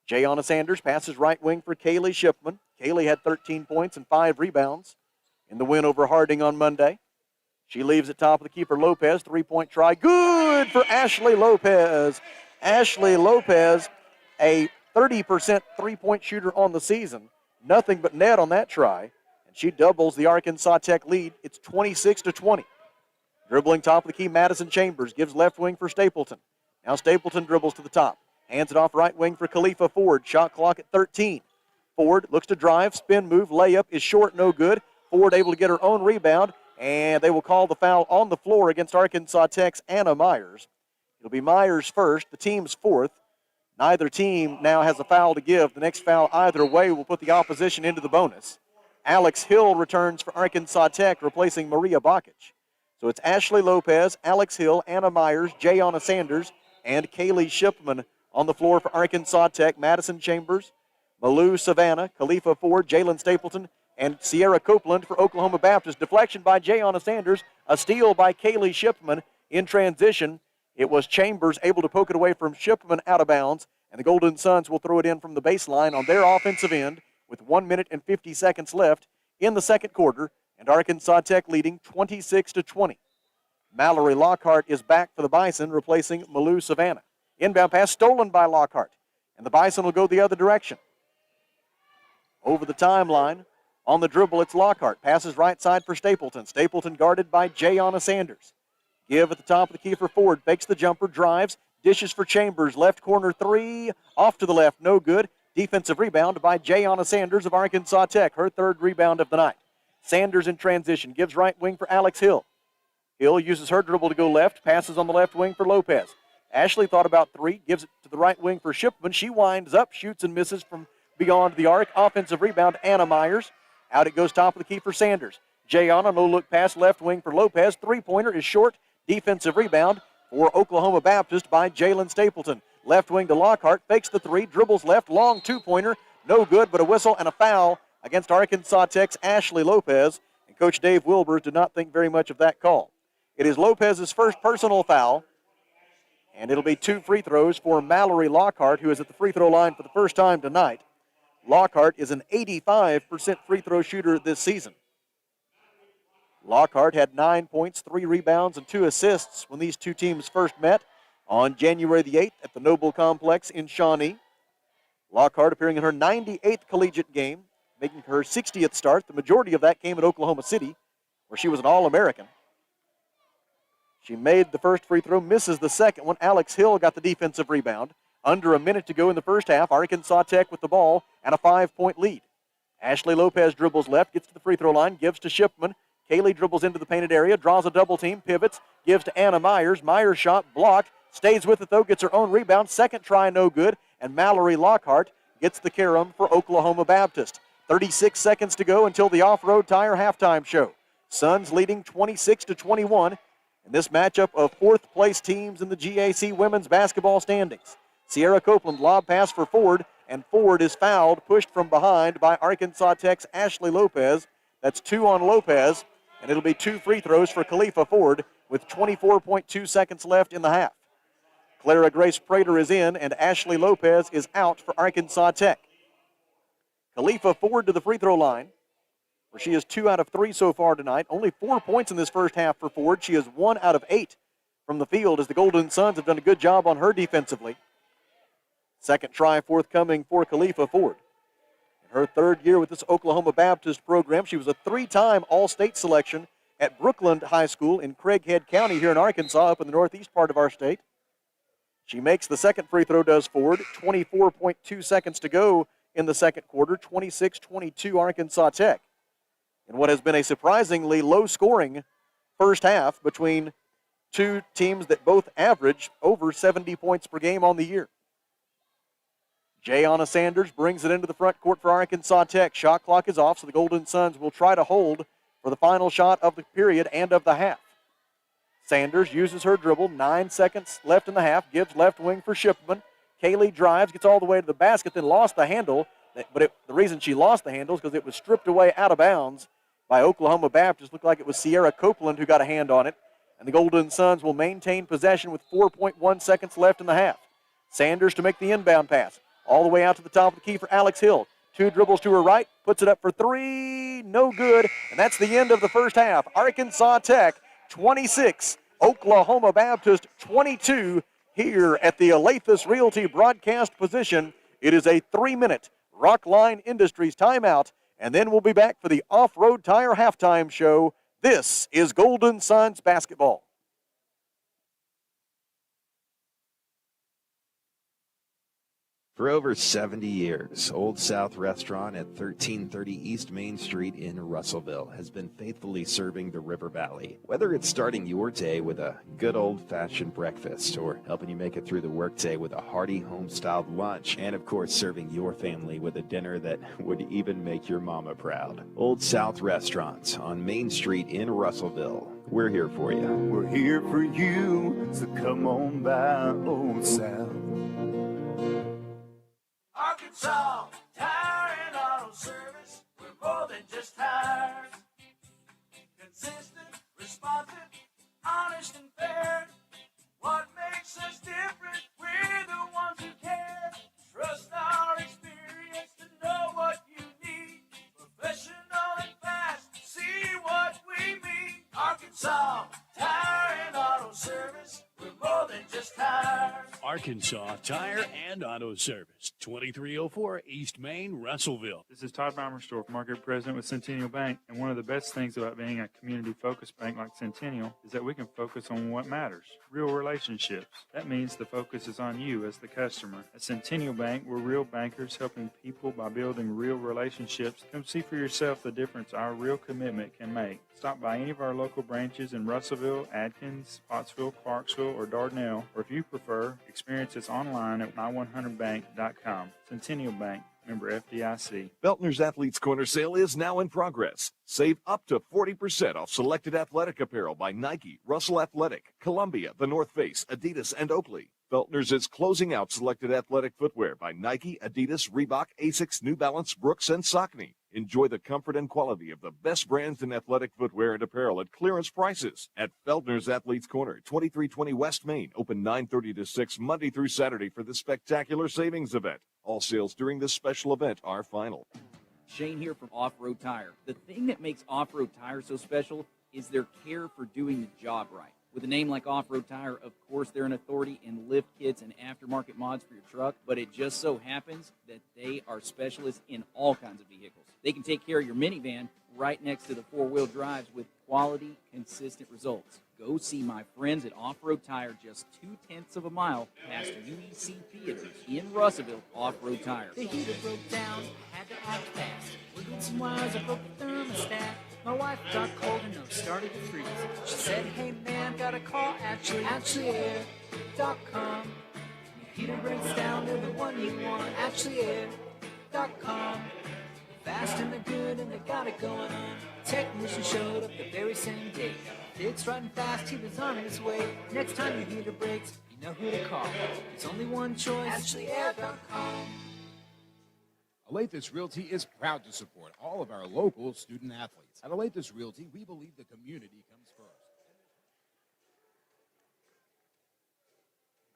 Jayana Sanders passes right wing for Kaylee Shipman. Kaylee had 13 points and 5 rebounds in the win over Harding on Monday. She leaves at top of the key for Lopez. 3-point try. Good for Ashley Lopez. Ashley Lopez, a 30% three-point shooter on the season. Nothing but net on that try. And she doubles the Arkansas Tech lead. It's 26-20. Dribbling top of the key, Madison Chambers gives left wing for Stapleton. Now Stapleton dribbles to the top. Hands it off right wing for Khalifa Ford. Shot clock at 13. Ford looks to drive, spin move, layup is short, no good. Ford able to get her own rebound, and they will call the foul on the floor against Arkansas Tech's Anna Myers. It'll be Myers first, the team's fourth. Neither team now has a foul to give. The next foul either way will put the opposition into the bonus. Alex Hill returns for Arkansas Tech, replacing Maria Bakic. So it's Ashley Lopez, Alex Hill, Anna Myers, Jayana Sanders, and Kaylee Shipman on the floor for Arkansas Tech. Madison Chambers, Malou Savannah, Khalifa Ford, Jalen Stapleton, and Sierra Copeland for Oklahoma Baptist. Deflection by Jayana Sanders, a steal by Kaylee Shipman in transition. It was Chambers able to poke it away from Shipman out of bounds, and the Golden Suns will throw it in from the baseline on their offensive end with 1 minute and 50 seconds left in the second quarter, and Arkansas Tech leading 26-20. Mallory Lockhart is back for the Bison, replacing Malou Savannah. Inbound pass stolen by Lockhart, and the Bison will go the other direction. Over the timeline, on the dribble, it's Lockhart. Passes right side for Stapleton. Stapleton guarded by Jayana Sanders. Give at the top of the key for Ford. Fakes the jumper, drives, dishes for Chambers. Left corner three, off to the left, no good. Defensive rebound by Jayana Sanders of Arkansas Tech, her third rebound of the night. Sanders in transition, gives right wing for Alex Hill. Hill uses her dribble to go left, passes on the left wing for Lopez. Ashley thought about three, gives it to the right wing for Shipman. She winds up, shoots and misses from beyond the arc. Offensive rebound, Anna Myers. Out it goes top of the key for Sanders. Jayana, no look pass, left wing for Lopez. Three-pointer is short. Defensive rebound for Oklahoma Baptist by Jalen Stapleton. Left wing to Lockhart, fakes the three, dribbles left, long two-pointer. No good, but a whistle and a foul against Arkansas Tech's Ashley Lopez. And Coach Dave Wilbers did not think very much of that call. It is Lopez's first personal foul, and it'll be 2 free throws for Mallory Lockhart, who is at the free throw line for the first time tonight. Lockhart is an 85% free throw shooter this season. Lockhart had 9 points, 3 rebounds, and 2 assists when these two teams first met on January the 8th at the Noble Complex in Shawnee. Lockhart appearing in her 98th collegiate game, making her 60th start. The majority of that came at Oklahoma City, where she was an All-American. She made the first free throw, misses the second one. Alex Hill got the defensive rebound. Under a minute to go in the first half, Arkansas Tech with the ball and a 5-point lead. Ashley Lopez dribbles left, gets to the free throw line, gives to Shipman. Kaylee dribbles into the painted area, draws a double team, pivots, gives to Anna Myers. Myers shot blocked, stays with it though, gets her own rebound. Second try, no good, and Mallory Lockhart gets the carom for Oklahoma Baptist. 36 seconds to go until the off-road tire halftime show. Suns leading 26-21 in this matchup of fourth-place teams in the GAC women's basketball standings. Sierra Copeland lob pass for Ford, and Ford is fouled, pushed from behind by Arkansas Tech's Ashley Lopez. That's 2 on Lopez, and it'll be 2 free throws for Khalifa Ford with 24.2 seconds left in the half. Clara Grace Prater is in, and Ashley Lopez is out for Arkansas Tech. Khalifa Ford to the free throw line, where she is 2 out of 3 so far tonight. Only 4 points in this first half for Ford. She is 1 out of 8 from the field, as the Golden Suns have done a good job on her defensively. Second try forthcoming for Khalifa Ford. In her third year with this Oklahoma Baptist program, she was a 3-time All-State selection at Brookland High School in Craighead County here in Arkansas, up in the northeast part of our state. She makes the second free throw, does Ford. 24.2 seconds to go in the second quarter. 26-22 Arkansas Tech. In what has been a surprisingly low-scoring first half between two teams that both average over 70 points per game on the year. Jayana Sanders brings it into the front court for Arkansas Tech. Shot clock is off, so the Golden Suns will try to hold for the final shot of the period and of the half. Sanders uses her dribble. 9 seconds left in the half. Gives left wing for Shipman. Kaylee drives, gets all the way to the basket, then lost the handle. But the reason she lost the handle is because it was stripped away out of bounds by Oklahoma Baptist. Looked like it was Sierra Copeland who got a hand on it. And the Golden Suns will maintain possession with 4.1 seconds left in the half. Sanders to make the inbound pass. All the way out to the top of the key for Alex Hill. 2 dribbles to her right, puts it up for 3, no good. And that's the end of the first half. Arkansas Tech 26, Oklahoma Baptist 22 here at the Alathus Realty broadcast position. It is a 3-minute Rockline Industries timeout, and then we'll be back for the Off-Road Tire halftime show. This is Golden Suns basketball. For over 70 years, Old South Restaurant at 1330 East Main Street in Russellville has been faithfully serving the River Valley. Whether it's starting your day with a good old-fashioned breakfast or helping you make it through the workday with a hearty home-styled lunch, and of course serving your family with a dinner that would even make your mama proud. Old South Restaurant on Main Street in Russellville. We're here for you. We're here for you, so come on by Old South. Arkansas Tire and Auto Service, we're more than just tires. Consistent, responsive, honest and fair. What makes us different? We're the ones who care. Trust our experience to know what you need. Professional and fast, see what we mean. Arkansas Tire and Auto Service, we're more than just tires. Arkansas Tire and Auto Service, 2304 East Main, Russellville. This is Todd Baumersdorf, Market President with Centennial Bank, and one of the best things about being a community-focused bank like Centennial is that we can focus on what matters, real relationships. That means the focus is on you as the customer. At Centennial Bank, we're real bankers helping people by building real relationships. Come see for yourself the difference our real commitment can make. Stop by any of our local branches in Russellville, Adkins, Pottsville, Clarksville, or Dardanelle, or if you prefer, experience us online at my100bank.com. Centennial Bank, member FDIC. Feltner's Athletes Corner sale is now in progress. Save up to 40% off selected athletic apparel by Nike, Russell Athletic, Columbia, The North Face, Adidas, and Oakley. Feltner's is closing out selected athletic footwear by Nike, Adidas, Reebok, Asics, New Balance, Brooks, and Saucony. Enjoy the comfort and quality of the best brands in athletic footwear and apparel at clearance prices at Feltner's Athletes Corner, 2320 West Main, open 9:30 to 6 Monday through Saturday for the spectacular savings event. All sales during this special event are final. Shane here from Off-Road Tire. The thing that makes Off-Road Tire so special is their care for doing the job right. With a name like Off-Road Tire, of course, they're an authority in lift kits and aftermarket mods for your truck, but it just so happens that they are specialists in all kinds of vehicles. They can take care of your minivan right next to the four-wheel drives with quality, consistent results. Go see my friends at Off-Road Tire just 0.2 of a mile past UEC Theaters in Russellville. Off-Road Tire. The heater broke down, had to act fast. Wiggled some wires, I broke the thermostat. My wife got cold and nose started to freeze. She said, hey man, gotta call ActuallyAir.com. Your heater breaks down, they're the one you want. ActuallyAir.com. Fast and they're good and they got it going on. Technician showed up the very same day. Fixed right and fast, he was on his way. Next time your heater breaks, you know who to call. There's only one choice. ActuallyAir.com. Alathus Realty is proud to support all of our local student athletes. At Alathus Realty, we believe the community comes first.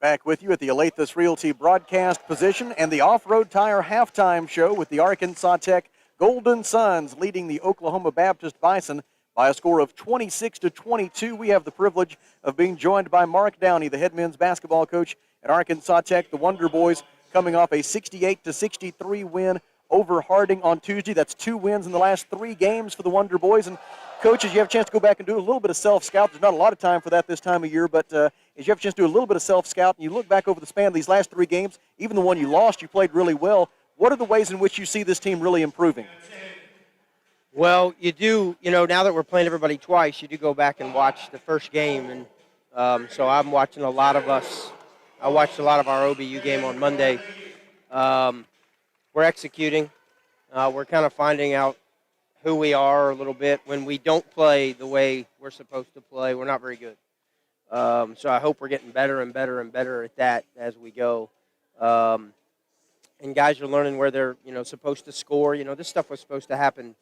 Back with you at the Alathus Realty broadcast position and the Off-Road Tire halftime show with the Arkansas Tech Golden Suns leading the Oklahoma Baptist Bison by a score of 26-22. We have the privilege of being joined by Mark Downey, the head men's basketball coach at Arkansas Tech. The Wonder Boys coming off a 68-63 win over Harding on Tuesday. That's 2 wins in the last 3 games for the Wonder Boys. And Coaches, you have a chance to go back and do a little bit of self-scout. There's not a lot of time for that this time of year, but as you have a chance to do a little bit of self-scout and you look back over the span of these last 3 games, even the one you lost, you played really well. What are the ways in which you see this team really improving? Well, you do, now that we're playing everybody twice, you do go back and watch the first game. And so I'm watching a lot of us. I watched a lot of our OBU game on Monday. We're executing. We're kind of finding out who we are a little bit. When we don't play the way we're supposed to play, we're not very good. So I hope we're getting better and better and better at that as we go. And guys are learning where they're, supposed to score. This stuff was supposed to happen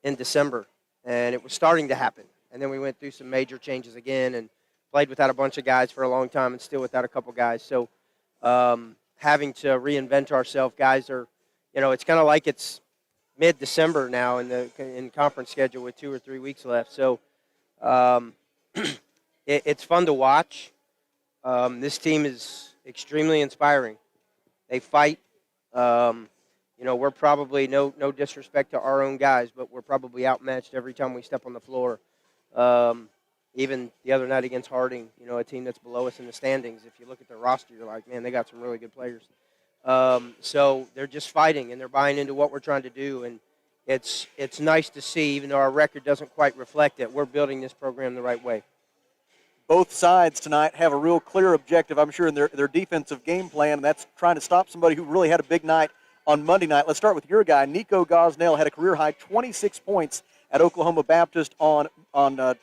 in December, and it was starting to happen. And then we went through some major changes again and played without a bunch of guys for a long time and still without a couple guys. So having to reinvent ourselves, guys are, it's kind of like it's mid-December now in conference schedule with 2 or 3 weeks left. So it's fun to watch. This team is extremely inspiring. They fight. We're probably, no disrespect to our own guys, but we're probably outmatched every time we step on the floor. Even the other night against Harding, a team that's below us in the standings. If you look at their roster, you're like, man, they got some really good players. So they're just fighting, and they're buying into what we're trying to do. And it's nice to see, even though our record doesn't quite reflect it, we're building this program the right way. Both sides tonight have a real clear objective, I'm sure, in their defensive game plan, and that's trying to stop somebody who really had a big night on Monday night. Let's start with your guy. Nico Gosnell had a career-high 26 points at Oklahoma Baptist on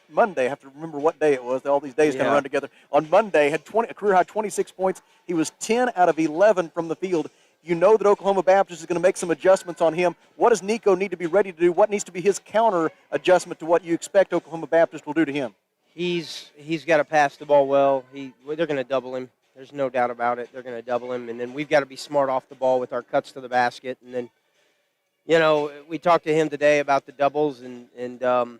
Monday. I have to remember what day it was. All these days kind of run together. On Monday, had a career-high 26 points. He was 10 out of 11 from the field. You know that Oklahoma Baptist is going to make some adjustments on him. What does Nico need to be ready to do? What needs to be his counter adjustment to what you expect Oklahoma Baptist will do to him? He's got to pass the ball well. They're going to double him. There's no doubt about it. They're going to double him. And then we've got to be smart off the ball with our cuts to the basket. And then, we talked to him today about the doubles. And a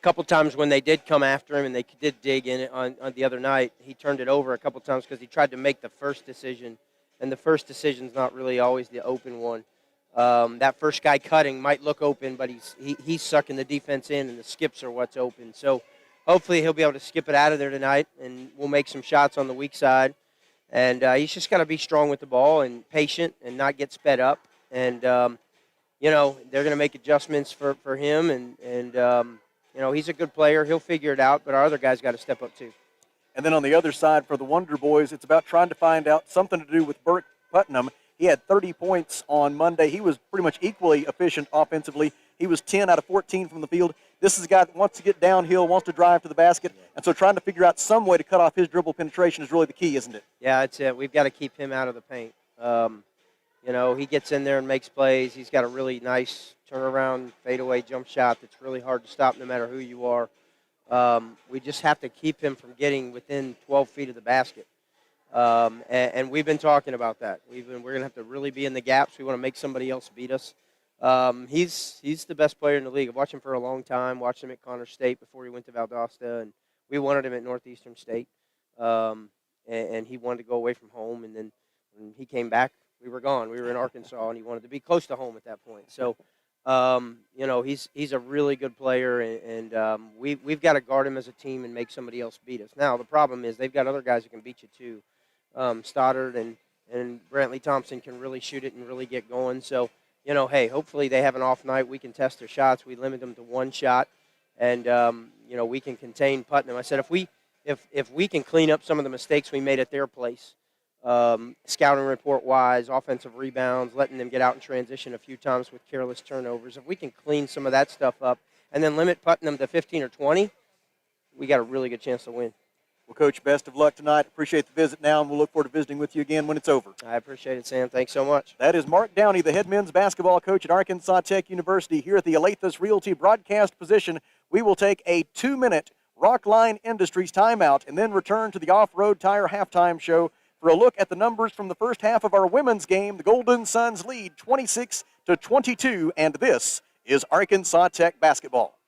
couple times when they did come after him and they did dig in it on the other night, he turned it over a couple times because he tried to make the first decision. And the first decision's not really always the open one. That first guy cutting might look open, but he's sucking the defense in, and the skips are what's open. So hopefully he'll be able to skip it out of there tonight, and we'll make some shots on the weak side. And he's just got to be strong with the ball and patient and not get sped up. And, they're going to make adjustments for him. And he's a good player. He'll figure it out, but our other guys got to step up too. And then on the other side for the Wonder Boys, it's about trying to find out something to do with Burke Putnam. He had 30 points on Monday. He was pretty much equally efficient offensively. He was 10 out of 14 from the field. This is a guy that wants to get downhill, wants to drive to the basket, and so trying to figure out some way to cut off his dribble penetration is really the key, isn't it? Yeah, that's it. We've got to keep him out of the paint. He gets in there and makes plays. He's got a really nice turnaround, fadeaway jump shot that's really hard to stop no matter who you are. We just have to keep him from getting within 12 feet of the basket. And we've been talking about that. We're going to have to really be in the gaps. We want to make somebody else beat us. He's the best player in the league. I've watched him for a long time, watched him at Connors State before he went to Valdosta, and we wanted him at Northeastern State. And he wanted to go away from home, and then when he came back, we were gone. We were in Arkansas, and he wanted to be close to home at that point. So, he's a really good player, and we've got to guard him as a team and make somebody else beat us. Now, the problem is they've got other guys that can beat you too. Stoddard and Brantley Thompson can really shoot it and really get going. So, hey, hopefully they have an off night. We can test their shots. We limit them to one shot, and we can contain Putnam. I said if we can clean up some of the mistakes we made at their place, scouting report wise, offensive rebounds, letting them get out in transition a few times with careless turnovers. If we can clean some of that stuff up and then limit Putnam to 15 or 20, we got a really good chance to win. Well, Coach, best of luck tonight. Appreciate the visit now, and we'll look forward to visiting with you again when it's over. I appreciate it, Sam. Thanks so much. That is Mark Downey, the head men's basketball coach at Arkansas Tech University. Here at the Alathus Realty broadcast position, we will take a 2-minute Rockline Industries timeout and then return to the Off-Road Tire halftime show for a look at the numbers from the first half of our women's game. The Golden Suns lead 26-22, and this is Arkansas Tech basketball.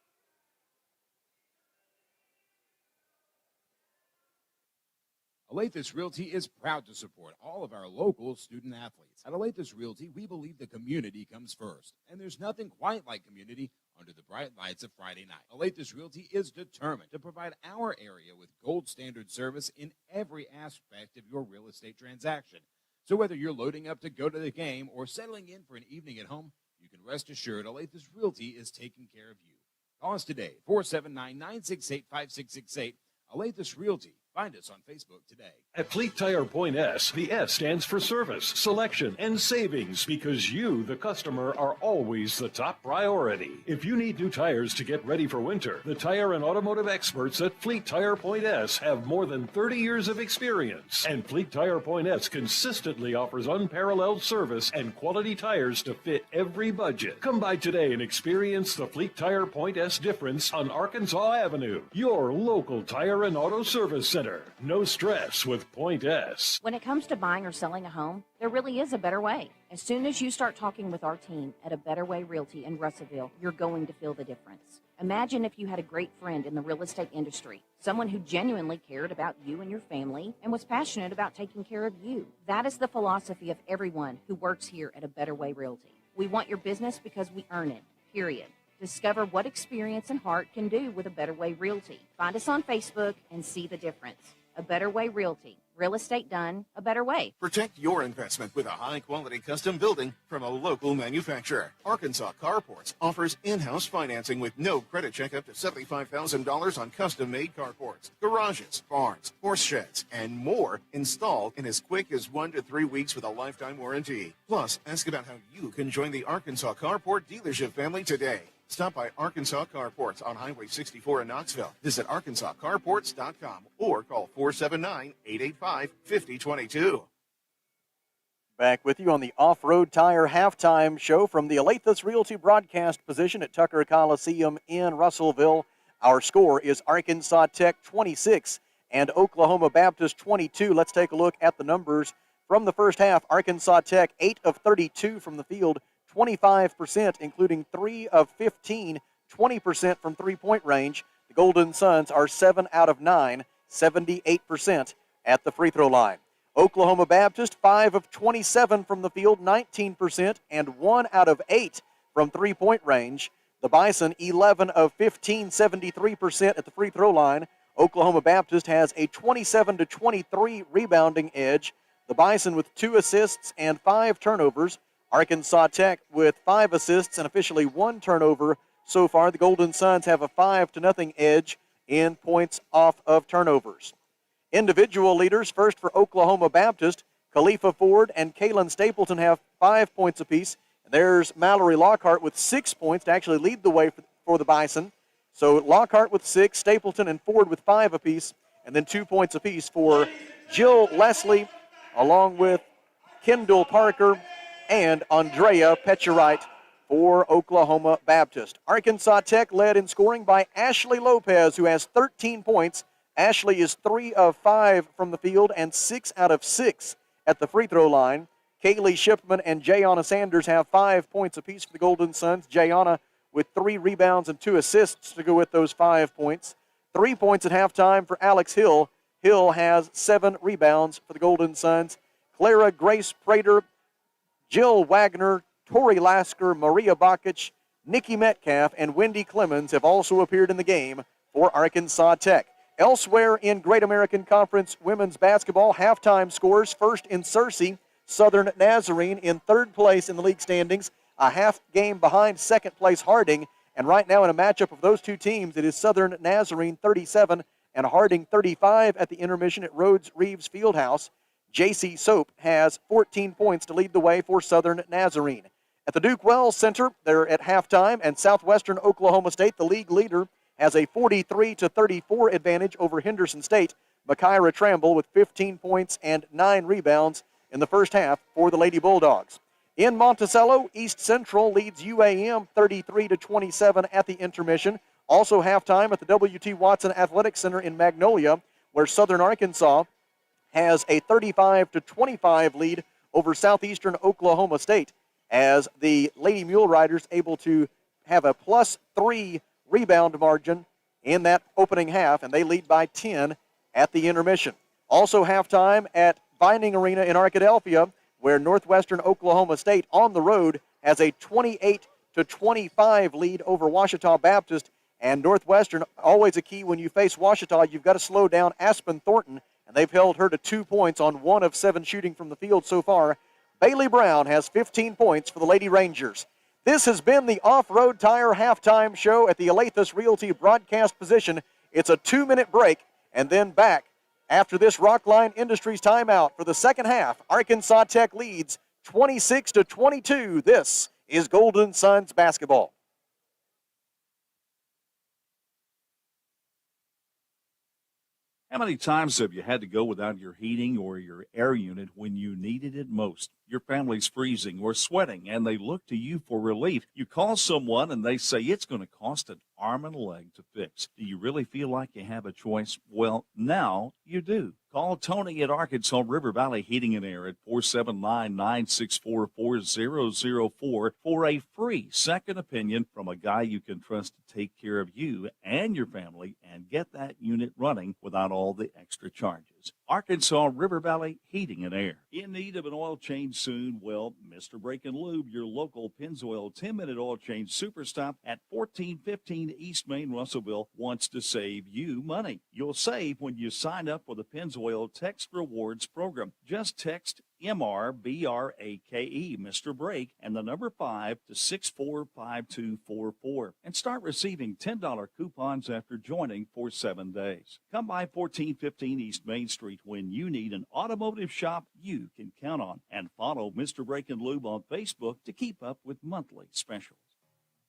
Alathus Realty is proud to support all of our local student athletes. At Alathus Realty, we believe the community comes first, and there's nothing quite like community under the bright lights of Friday night. Alathus Realty is determined to provide our area with gold standard service in every aspect of your real estate transaction. So whether you're loading up to go to the game or settling in for an evening at home, you can rest assured Alathus Realty is taking care of you. Call us today, 479-968-5668. Alathus Realty. Find us on Facebook today. At Fleet Tire Point S, the S stands for service, selection, and savings because you, the customer, are always the top priority. If you need new tires to get ready for winter, the tire and automotive experts at Fleet Tire Point S have more than 30 years of experience. And Fleet Tire Point S consistently offers unparalleled service and quality tires to fit every budget. Come by today and experience the Fleet Tire Point S difference on Arkansas Avenue, your local tire and auto service center. No stress with Point S. When it comes to buying or selling a home, there really is a better way. As soon as you start talking with our team at A Better Way Realty in Russellville, you're going to feel the difference. Imagine if you had a great friend in the real estate industry, someone who genuinely cared about you and your family and was passionate about taking care of you. That is the philosophy of everyone who works here at A Better Way Realty. We want your business because we earn it, period. Discover what experience and heart can do with A Better Way Realty. Find us on Facebook and see the difference. A Better Way Realty. Real estate done a better way. Protect your investment with a high-quality custom building from a local manufacturer. Arkansas Carports offers in-house financing with no credit check up to $75,000 on custom-made carports, garages, barns, horse sheds, and more installed in as quick as 1 to 3 weeks with a lifetime warranty. Plus, ask about how you can join the Arkansas Carport dealership family today. Stop by Arkansas Carports on Highway 64 in Knoxville. Visit arkansascarports.com or call 479-885-5022. Back with you on the Off-Road Tire Halftime Show from the Alathus Realty broadcast position at Tucker Coliseum in Russellville. Our score is Arkansas Tech 26 and Oklahoma Baptist 22. Let's take a look at the numbers from the first half. Arkansas Tech 8 of 32 from the field, 25%, including 3 of 15, 20% from three-point range. The Golden Suns are 7 out of 9, 78% at the free throw line. Oklahoma Baptist, 5 of 27 from the field, 19%, and 1 out of 8 from three-point range. The Bison, 11 of 15, 73% at the free throw line. Oklahoma Baptist has a 27-23 rebounding edge. The Bison with 2 assists and 5 turnovers. Arkansas Tech with 5 assists and officially 1 turnover so far. The Golden Suns have a 5-0 edge in points off of turnovers. Individual leaders, first for Oklahoma Baptist, Khalifa Ford and Kalen Stapleton have 5 points apiece. There's Mallory Lockhart with 6 points to actually lead the way for the Bison. So Lockhart with 6, Stapleton and Ford with 5 apiece, and then 2 points apiece for Jill Leslie, along with Kendall Parker and Andrea Petcherite for Oklahoma Baptist. Arkansas Tech led in scoring by Ashley Lopez, who has 13 points. Ashley is 3 of 5 from the field and 6 out of 6 at the free throw line. Kaylee Shipman and Jayana Sanders have 5 points apiece for the Golden Suns. Jayana with 3 rebounds and 2 assists to go with those 5 points. 3 points at halftime for Alex Hill. Hill has 7 rebounds for the Golden Suns. Clara Grace Prater, Jill Wagner, Tori Lasker, Maria Bakic, Nikki Metcalf, and Wendy Clemens have also appeared in the game for Arkansas Tech. Elsewhere in Great American Conference women's basketball, halftime scores. First in Searcy, Southern Nazarene in 3rd place in the league standings, a half game behind 2nd place Harding. And right now in a matchup of those two teams, it is Southern Nazarene 37 and Harding 35 at the intermission at Rhodes-Reeves Fieldhouse. J.C. Soap has 14 points to lead the way for Southern Nazarene. At the Duke Wells Center, they're at halftime, and Southwestern Oklahoma State, the league leader, has a 43-34 advantage over Henderson State. Makaira Tramble with 15 points and 9 rebounds in the first half for the Lady Bulldogs. In Monticello, East Central leads UAM 33-27 at the intermission. Also halftime at the W.T. Watson Athletic Center in Magnolia, where Southern Arkansas has a 35-25 lead over Southeastern Oklahoma State, as the Lady Mule Riders able to have a +3 rebound margin in that opening half, and they lead by 10 at the intermission. Also halftime at Vining Arena in Arkadelphia, where Northwestern Oklahoma State on the road has a 28-25 lead over Ouachita Baptist. And Northwestern, always a key when you face Ouachita, you've got to slow down Aspen Thornton, and they've held her to 2 points on 1 of 7 shooting from the field so far. Bailey Brown has 15 points for the Lady Rangers. This has been the Off-Road Tire Halftime Show at the Alathus Realty broadcast position. It's a 2-minute break, and then back after this Rockline Industries timeout for the second half. Arkansas Tech leads 26-22. This is Golden Suns basketball. How many times have you had to go without your heating or your air unit when you needed it most? Your family's freezing or sweating, and they look to you for relief. You call someone, and they say it's going to cost an arm and a leg to fix. Do you really feel like you have a choice? Well, now you do. Call Tony at Arkansas River Valley Heating and Air at 479-964-4004 for a free second opinion from a guy you can trust to take care of you and your family and get that unit running without all the extra charges. Arkansas River Valley Heating and Air. In need of an oil change soon? Well, Mr. Brake and Lube, your local Pennzoil 10-minute oil change super stop at 1415 East Main, Russellville, wants to save you money. You'll save when you sign up for the Pennzoil Text Rewards program. Just text MRBRAKE, Mr. Brake, and the number 5 to 645244 and start receiving $10 coupons after joining for 7 days. Come by 1415 East Main Street when you need an automotive shop you can count on, and follow Mr. Brake and Lube on Facebook to keep up with monthly specials.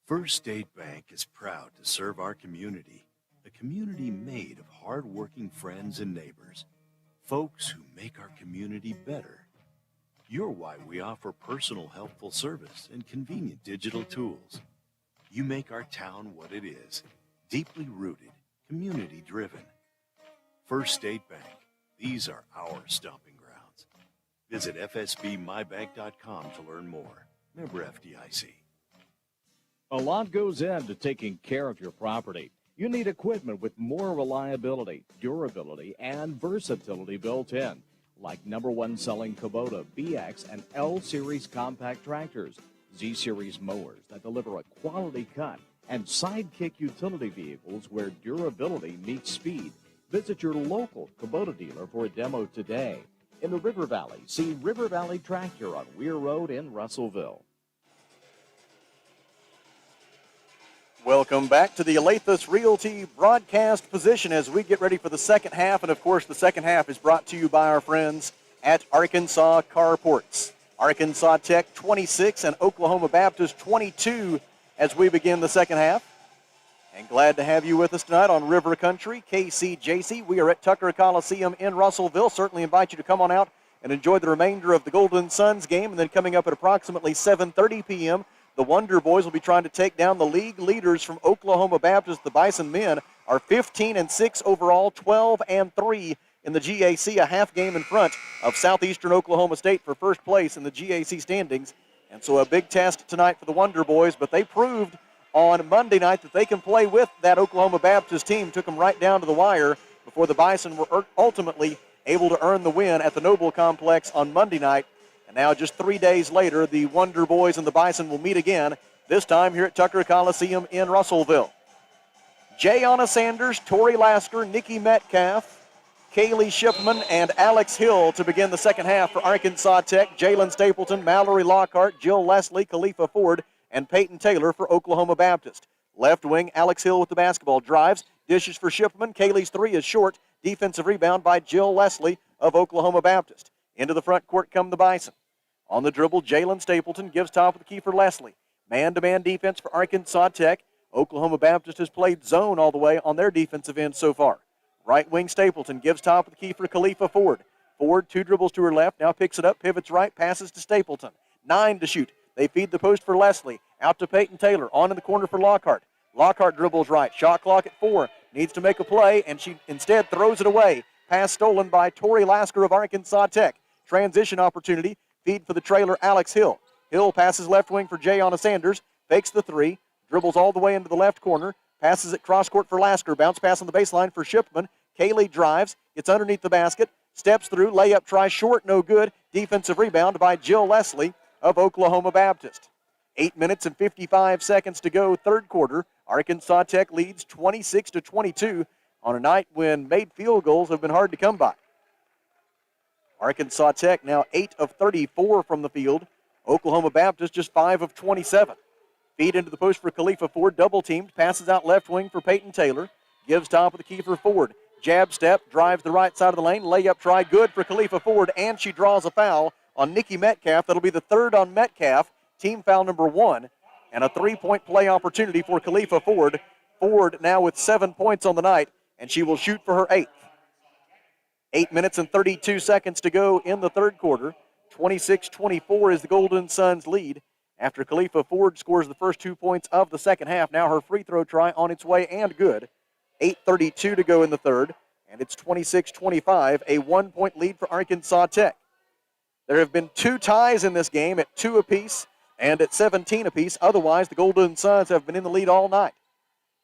First State Bank is proud to serve our community, a community made of hard-working friends and neighbors, folks who make our community better. You're why we offer personal, helpful service and convenient digital tools. You make our town what it is, deeply rooted, community-driven. First State Bank, these are our stomping grounds. Visit fsbmybank.com to learn more. Member FDIC. A lot goes into taking care of your property. You need equipment with more reliability, durability, and versatility built in, like #1 selling Kubota BX and L Series compact tractors, Z Series mowers that deliver a quality cut, and Sidekick utility vehicles where durability meets speed. Visit your local Kubota dealer for a demo today. In the River Valley, see River Valley Tractor on Weir Road in Russellville. Welcome back to the Alathus Realty broadcast position as we get ready for the second half. And, of course, the second half is brought to you by our friends at Arkansas Carports. Arkansas Tech 26 and Oklahoma Baptist 22 as we begin the second half. And glad to have you with us tonight on River Country, KCJC. We are at Tucker Coliseum in Russellville. Certainly invite you to come on out and enjoy the remainder of the Golden Suns game. And then coming up at approximately 7:30 p.m., the Wonder Boys will be trying to take down the league leaders from Oklahoma Baptist. The Bison men are 15-6 overall, 12-3 in the GAC, a half game in front of Southeastern Oklahoma State for first place in the GAC standings. And so a big test tonight for the Wonder Boys, but they proved on Monday night that they can play with that Oklahoma Baptist team. Took them right down to the wire before the Bison were ultimately able to earn the win at the Noble Complex on Monday night. And now just 3 days later, the Wonder Boys and the Bison will meet again, this time here at Tucker Coliseum in Russellville. Jayana Sanders, Tori Lasker, Nikki Metcalf, Kaylee Shipman, and Alex Hill to begin the second half for Arkansas Tech. Jalen Stapleton, Mallory Lockhart, Jill Leslie, Khalifa Ford, and Peyton Taylor for Oklahoma Baptist. Left wing, Alex Hill with the basketball. Drives, dishes for Shipman. Kaylee's three is short. Defensive rebound by Jill Leslie of Oklahoma Baptist. Into the front court come the Bison. On the dribble, Jalen Stapleton gives top of the key for Leslie. Man-to-man defense for Arkansas Tech. Oklahoma Baptist has played zone all the way on their defensive end so far. Right wing Stapleton gives top of the key for Khalifa Ford. Ford, two dribbles to her left, now picks it up, pivots right, passes to Stapleton. 9 to shoot. They feed the post for Leslie. Out to Peyton Taylor, on in the corner for Lockhart. Lockhart dribbles right, shot clock at 4. Needs to make a play, and she instead throws it away. Pass stolen by Tori Lasker of Arkansas Tech. Transition opportunity, feed for the trailer, Alex Hill. Hill passes left wing for Jayana Sanders, fakes the three, dribbles all the way into the left corner, passes it cross court for Lasker, bounce pass on the baseline for Shipman. Kaylee drives, gets underneath the basket, steps through, layup try short, no good. Defensive rebound by Jill Leslie of Oklahoma Baptist. 8 minutes and 55 seconds to go, third quarter. Arkansas Tech leads 26-22 on a night when made field goals have been hard to come by. Arkansas Tech now 8 of 34 from the field. Oklahoma Baptist just 5 of 27. Feed into the post for Khalifa Ford, double teamed, passes out left wing for Peyton Taylor. Gives top of the key for Ford. Jab step, drives the right side of the lane, layup try, good for Khalifa Ford, and she draws a foul on Nikki Metcalf. That'll be the third on Metcalf, team foul number 1, and a three-point play opportunity for Khalifa Ford. Ford now with 7 points on the night, and she will shoot for her 8th. 8 minutes and 32 seconds to go in the third quarter. 26-24 is the Golden Suns' lead after Khalifa Ford scores the first 2 points of the second half. Now her free throw try on its way and good. 8:32 to go in the third, and it's 26-25, a 1-point lead for Arkansas Tech. There have been 2 ties in this game at 2 apiece and at 17 apiece. Otherwise, the Golden Suns have been in the lead all night.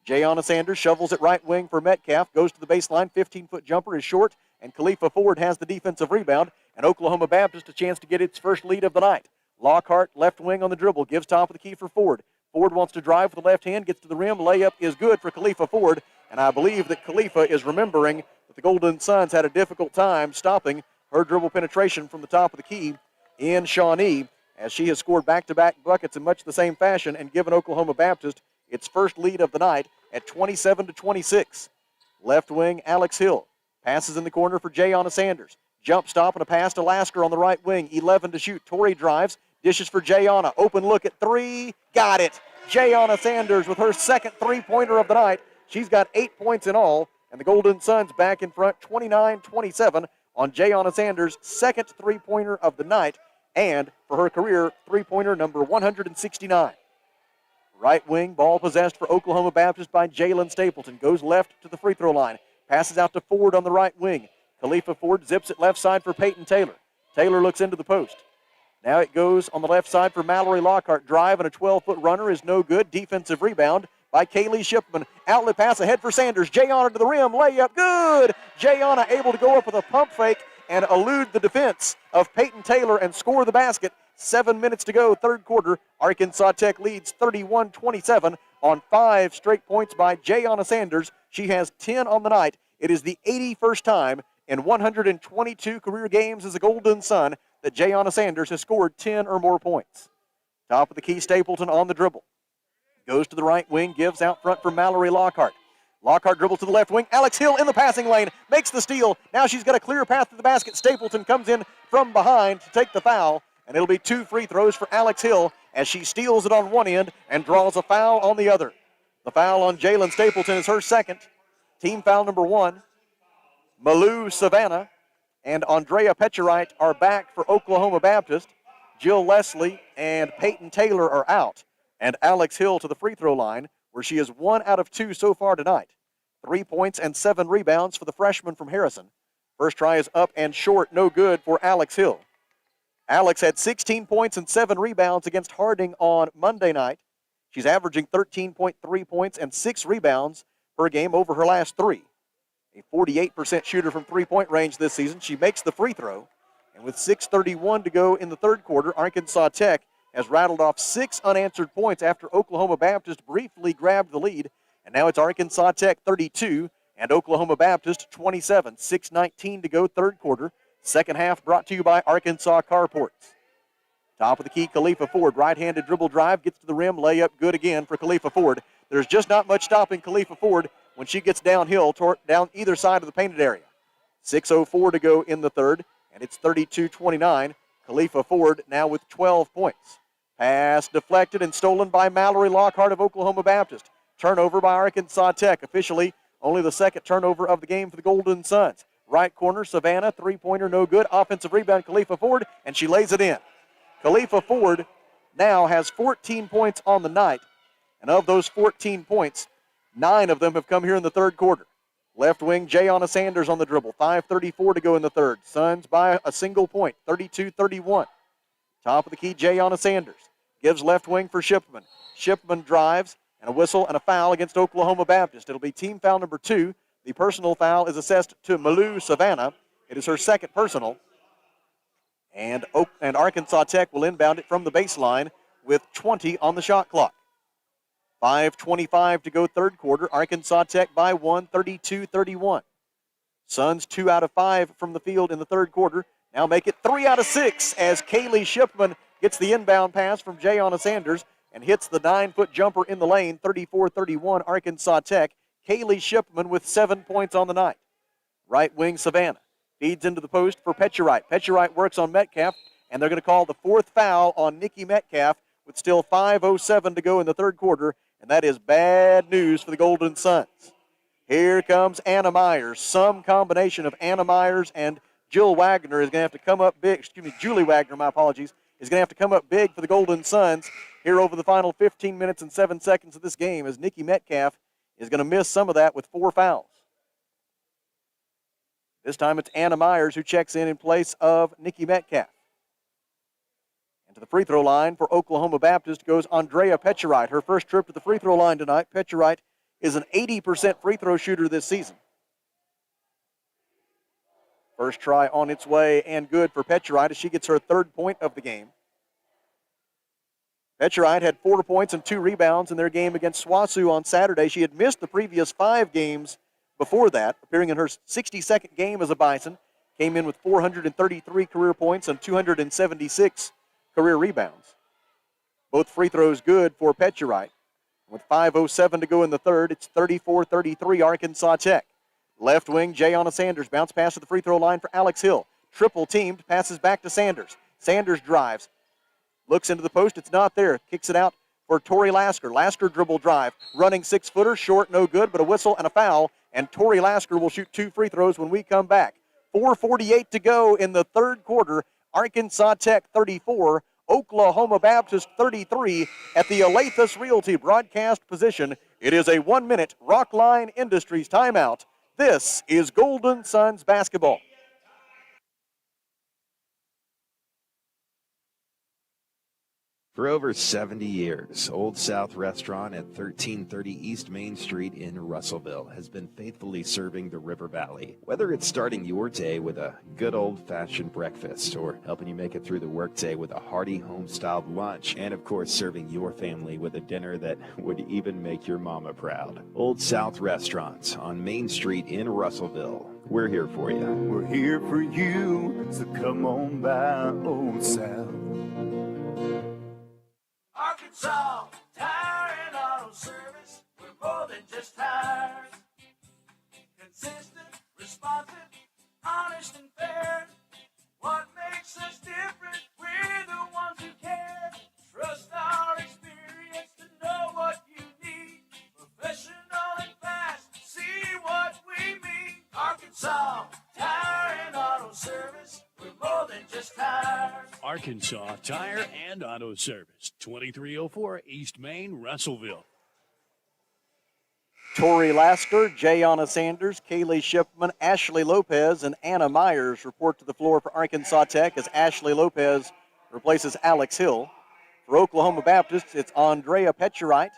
Jayana Sanders shovels it right wing for Metcalf, goes to the baseline, 15-foot jumper is short, and Khalifa Ford has the defensive rebound, and Oklahoma Baptist a chance to get its first lead of the night. Lockhart, left wing on the dribble, gives top of the key for Ford. Ford wants to drive with the left hand, gets to the rim, layup is good for Khalifa Ford, and I believe that Khalifa is remembering that the Golden Suns had a difficult time stopping her dribble penetration from the top of the key in Shawnee, as she has scored back-to-back buckets in much the same fashion and given Oklahoma Baptist its first lead of the night at 27-26. Left wing, Alex Hill. Passes in the corner for Jayana Sanders. Jump stop and a pass to Lasker on the right wing. 11 to shoot. Torrey drives. Dishes for Jayana. Open look at 3. Got it. Jayana Sanders with her second three-pointer of the night. She's got 8 points in all, and the Golden Suns back in front 29-27 on Jayana Sanders' second three-pointer of the night, and for her career three-pointer number 169. Right wing, ball possessed for Oklahoma Baptist by Jalen Stapleton. Goes left to the free throw line. Passes out to Ford on the right wing. Khalifa Ford zips it left side for Peyton Taylor. Taylor looks into the post. Now it goes on the left side for Mallory Lockhart. Drive and a 12-foot runner is no good. Defensive rebound by Kaylee Shipman. Outlet pass ahead for Sanders. Jayana to the rim. Layup good. Jayana able to go up with a pump fake and elude the defense of Peyton Taylor and score the basket. 7 minutes to go, third quarter. Arkansas Tech leads 31-27 on 5 straight points by Jayana Sanders. She has 10 on the night. It is the 81st time in 122 career games as a Golden Sun that Jayana Sanders has scored 10 or more points. Top of the key, Stapleton on the dribble. Goes to the right wing, gives out front for Mallory Lockhart. Lockhart dribbles to the left wing. Alex Hill in the passing lane, makes the steal. Now she's got a clear path to the basket. Stapleton comes in from behind to take the foul, and it'll be 2 free throws for Alex Hill as she steals it on one end and draws a foul on the other. The foul on Jalen Stapleton is her second. Team foul number 1. Malou Savannah and Andrea Petcherite are back for Oklahoma Baptist. Jill Leslie and Peyton Taylor are out, and Alex Hill to the free throw line, where she is 1 out of 2 so far tonight. 3 points and 7 rebounds for the freshman from Harrison. First try is up and short, no good for Alex Hill. Alex had 16 points and 7 rebounds against Harding on Monday night. She's averaging 13.3 points and 6 rebounds per game over her last 3. A 48% shooter from three-point range this season. She makes the free throw. And with 6:31 to go in the third quarter, Arkansas Tech has rattled off 6 unanswered points after Oklahoma Baptist briefly grabbed the lead. And now it's Arkansas Tech 32 and Oklahoma Baptist 27. 6:19 to go, third quarter. Second half brought to you by Arkansas Carports. Top of the key, Khalifa Ford. Right-handed dribble drive, gets to the rim, layup good again for Khalifa Ford. There's just not much stopping Khalifa Ford when she gets downhill, down either side of the painted area. 6:04 to go in the third, and it's 32-29. Khalifa Ford now with 12 points. Pass deflected and stolen by Mallory Lockhart of Oklahoma Baptist. Turnover by Arkansas Tech. Officially, only the second turnover of the game for the Golden Suns. Right corner, Savannah, three-pointer, no good. Offensive rebound, Khalifa Ford, and she lays it in. Khalifa Ford now has 14 points on the night, and of those 14 points, 9 of them have come here in the third quarter. Left wing, Jayana Sanders on the dribble. 5:34 to go in the third. Suns by a single point, 32-31. Top of the key, Jayana Sanders. Gives left wing for Shipman. Shipman drives, and a whistle and a foul against Oklahoma Baptist. It'll be team foul number 2. The personal foul is assessed to Malou Savannah. It is her second personal. And Arkansas Tech will inbound it from the baseline with 20 on the shot clock. 5:25 to go third quarter. Arkansas Tech by 1, 32-31. Suns 2 out of 5 from the field in the third quarter. Now make it 3 out of 6 as Kaylee Shipman gets the inbound pass from Jayana Sanders and hits the 9-foot jumper in the lane. 34-31 Arkansas Tech. Kaylee Shipman with 7 points on the night. Right wing Savannah feeds into the post for Petcherite. Petcherite works on Metcalf, and they're going to call the fourth foul on Nikki Metcalf with still 5:07 to go in the third quarter, and that is bad news for the Golden Suns. Here comes Anna Myers. Some combination of Anna Myers and Jill Wagner is going to have to come up big. Julie Wagner, my apologies, is going to have to come up big for the Golden Suns here over the final 15 minutes and 7 seconds of this game, as Nikki Metcalf is going to miss some of that with 4 fouls. This time it's Anna Myers who checks in place of Nikki Metcalf. And to the free throw line for Oklahoma Baptist goes Andrea Petcherite. Her first trip to the free throw line tonight. Petcherite is an 80% free throw shooter this season. First try on its way and good for Petcherite as she gets her third point of the game. Petcherite had 4 points and 2 rebounds in their game against SWASU on Saturday. She had missed the previous 5 games before that, appearing in her 62nd game as a Bison. Came in with 433 career points and 276 career rebounds. Both free throws good for Petcherite. With 5:07 to go in the third, it's 34-33 Arkansas Tech. Left wing, Jayana Sanders. Bounce pass to the free throw line for Alex Hill. Triple teamed, passes back to Sanders. Sanders drives. Looks into the post, it's not there. Kicks it out for Tori Lasker. Lasker dribble drive. Running 6-footer, short, no good, but a whistle and a foul. And Tori Lasker will shoot 2 free throws when we come back. 4:48 to go in the third quarter. Arkansas Tech 34, Oklahoma Baptist 33 at the Alathus Realty broadcast position. It is a 1-minute Rockline Industries timeout. This is Golden Suns basketball. For over 70 years, Old South Restaurant at 1330 East Main Street in Russellville has been faithfully serving the River Valley. Whether it's starting your day with a good old-fashioned breakfast or helping you make it through the workday with a hearty home-styled lunch, and of course serving your family with a dinner that would even make your mama proud. Old South Restaurant on Main Street in Russellville. We're here for you. We're here for you, so come on by Old South. Arkansas Tire and Auto Service. We're more than just tires. Consistent, responsive, honest and fair. What makes us different? We're the ones who care. Trust our experience to know what you need. Professional and fast. See what we mean. Arkansas Tire and Auto Service. We're more than just tires. Arkansas Tire and Auto Service, 2304 East Main, Russellville. Tori Lasker, Jayana Sanders, Kaylee Shipman, Ashley Lopez, and Anna Myers report to the floor for Arkansas Tech as Ashley Lopez replaces Alex Hill. For Oklahoma Baptist, it's Andrea Petcherite,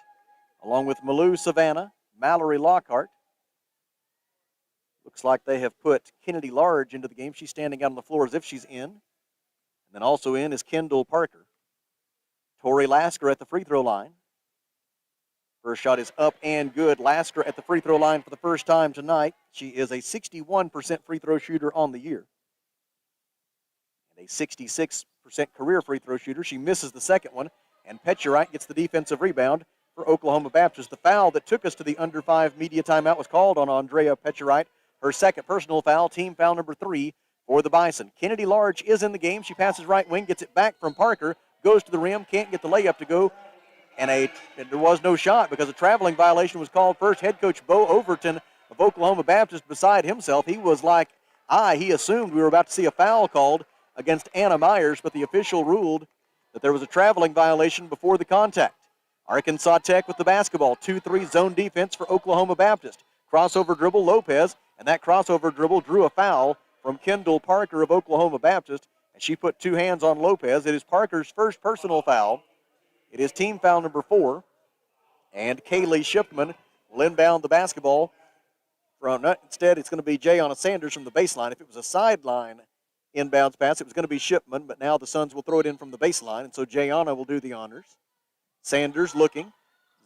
along with Malou Savannah, Mallory Lockhart. Looks like they have put Kennedy Large into the game. She's standing out on the floor as if she's in. And then also in is Kendall Parker. Tori Lasker at the free throw line. First shot is up and good. Lasker at the free throw line for the first time tonight. She is a 61% free throw shooter on the year. And a 66% career free throw shooter. She misses the second one. And Petcherite gets the defensive rebound for Oklahoma Baptist. The foul that took us to the under 5 media timeout was called on Andrea Petcherite. Her second personal foul, team foul number 3 for the Bison. Kennedy Large is in the game. She passes right wing, gets it back from Parker, goes to the rim, can't get the layup to go, and there was no shot because a traveling violation was called first. Head coach Bo Overton of Oklahoma Baptist beside himself. He was like, he assumed we were about to see a foul called against Anna Myers, but the official ruled that there was a traveling violation before the contact. Arkansas Tech with the basketball. 2-3 zone defense for Oklahoma Baptist. Crossover dribble, Lopez, and that crossover dribble drew a foul from Kendall Parker of Oklahoma Baptist, and she put 2 hands on Lopez. It is Parker's first personal foul. It is team foul number 4, and Kaylee Shipman will inbound the basketball Instead, it's going to be Jayana Sanders from the baseline. If it was a sideline inbounds pass, it was going to be Shipman, but now the Suns will throw it in from the baseline, and so Jayana will do the honors. Sanders looking,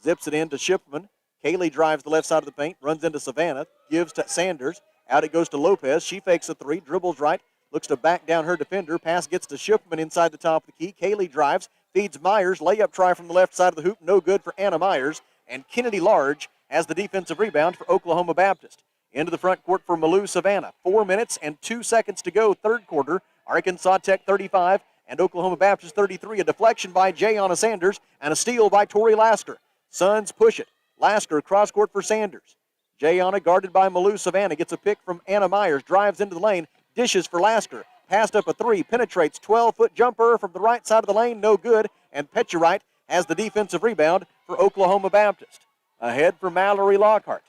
zips it in to Shipman. Kaylee drives the left side of the paint, runs into Savannah, gives to Sanders. Out it goes to Lopez. She fakes a three, dribbles right, looks to back down her defender. Pass gets to Shipman inside the top of the key. Kaylee drives, feeds Myers. Layup try from the left side of the hoop, no good for Anna Myers. And Kennedy Large has the defensive rebound for Oklahoma Baptist. Into the front court for Malou Savannah. 4 minutes and 2 seconds to go, third quarter. Arkansas Tech 35 and Oklahoma Baptist 33. A deflection by Jayana Sanders and a steal by Tori Lasker. Suns push it. Lasker cross court for Sanders. Jayana guarded by Malou Savannah. Gets a pick from Anna Myers. Drives into the lane. Dishes for Lasker. Passed up a three. Penetrates. 12-foot jumper from the right side of the lane. No good. And Petcherite has the defensive rebound for Oklahoma Baptist. Ahead for Mallory Lockhart.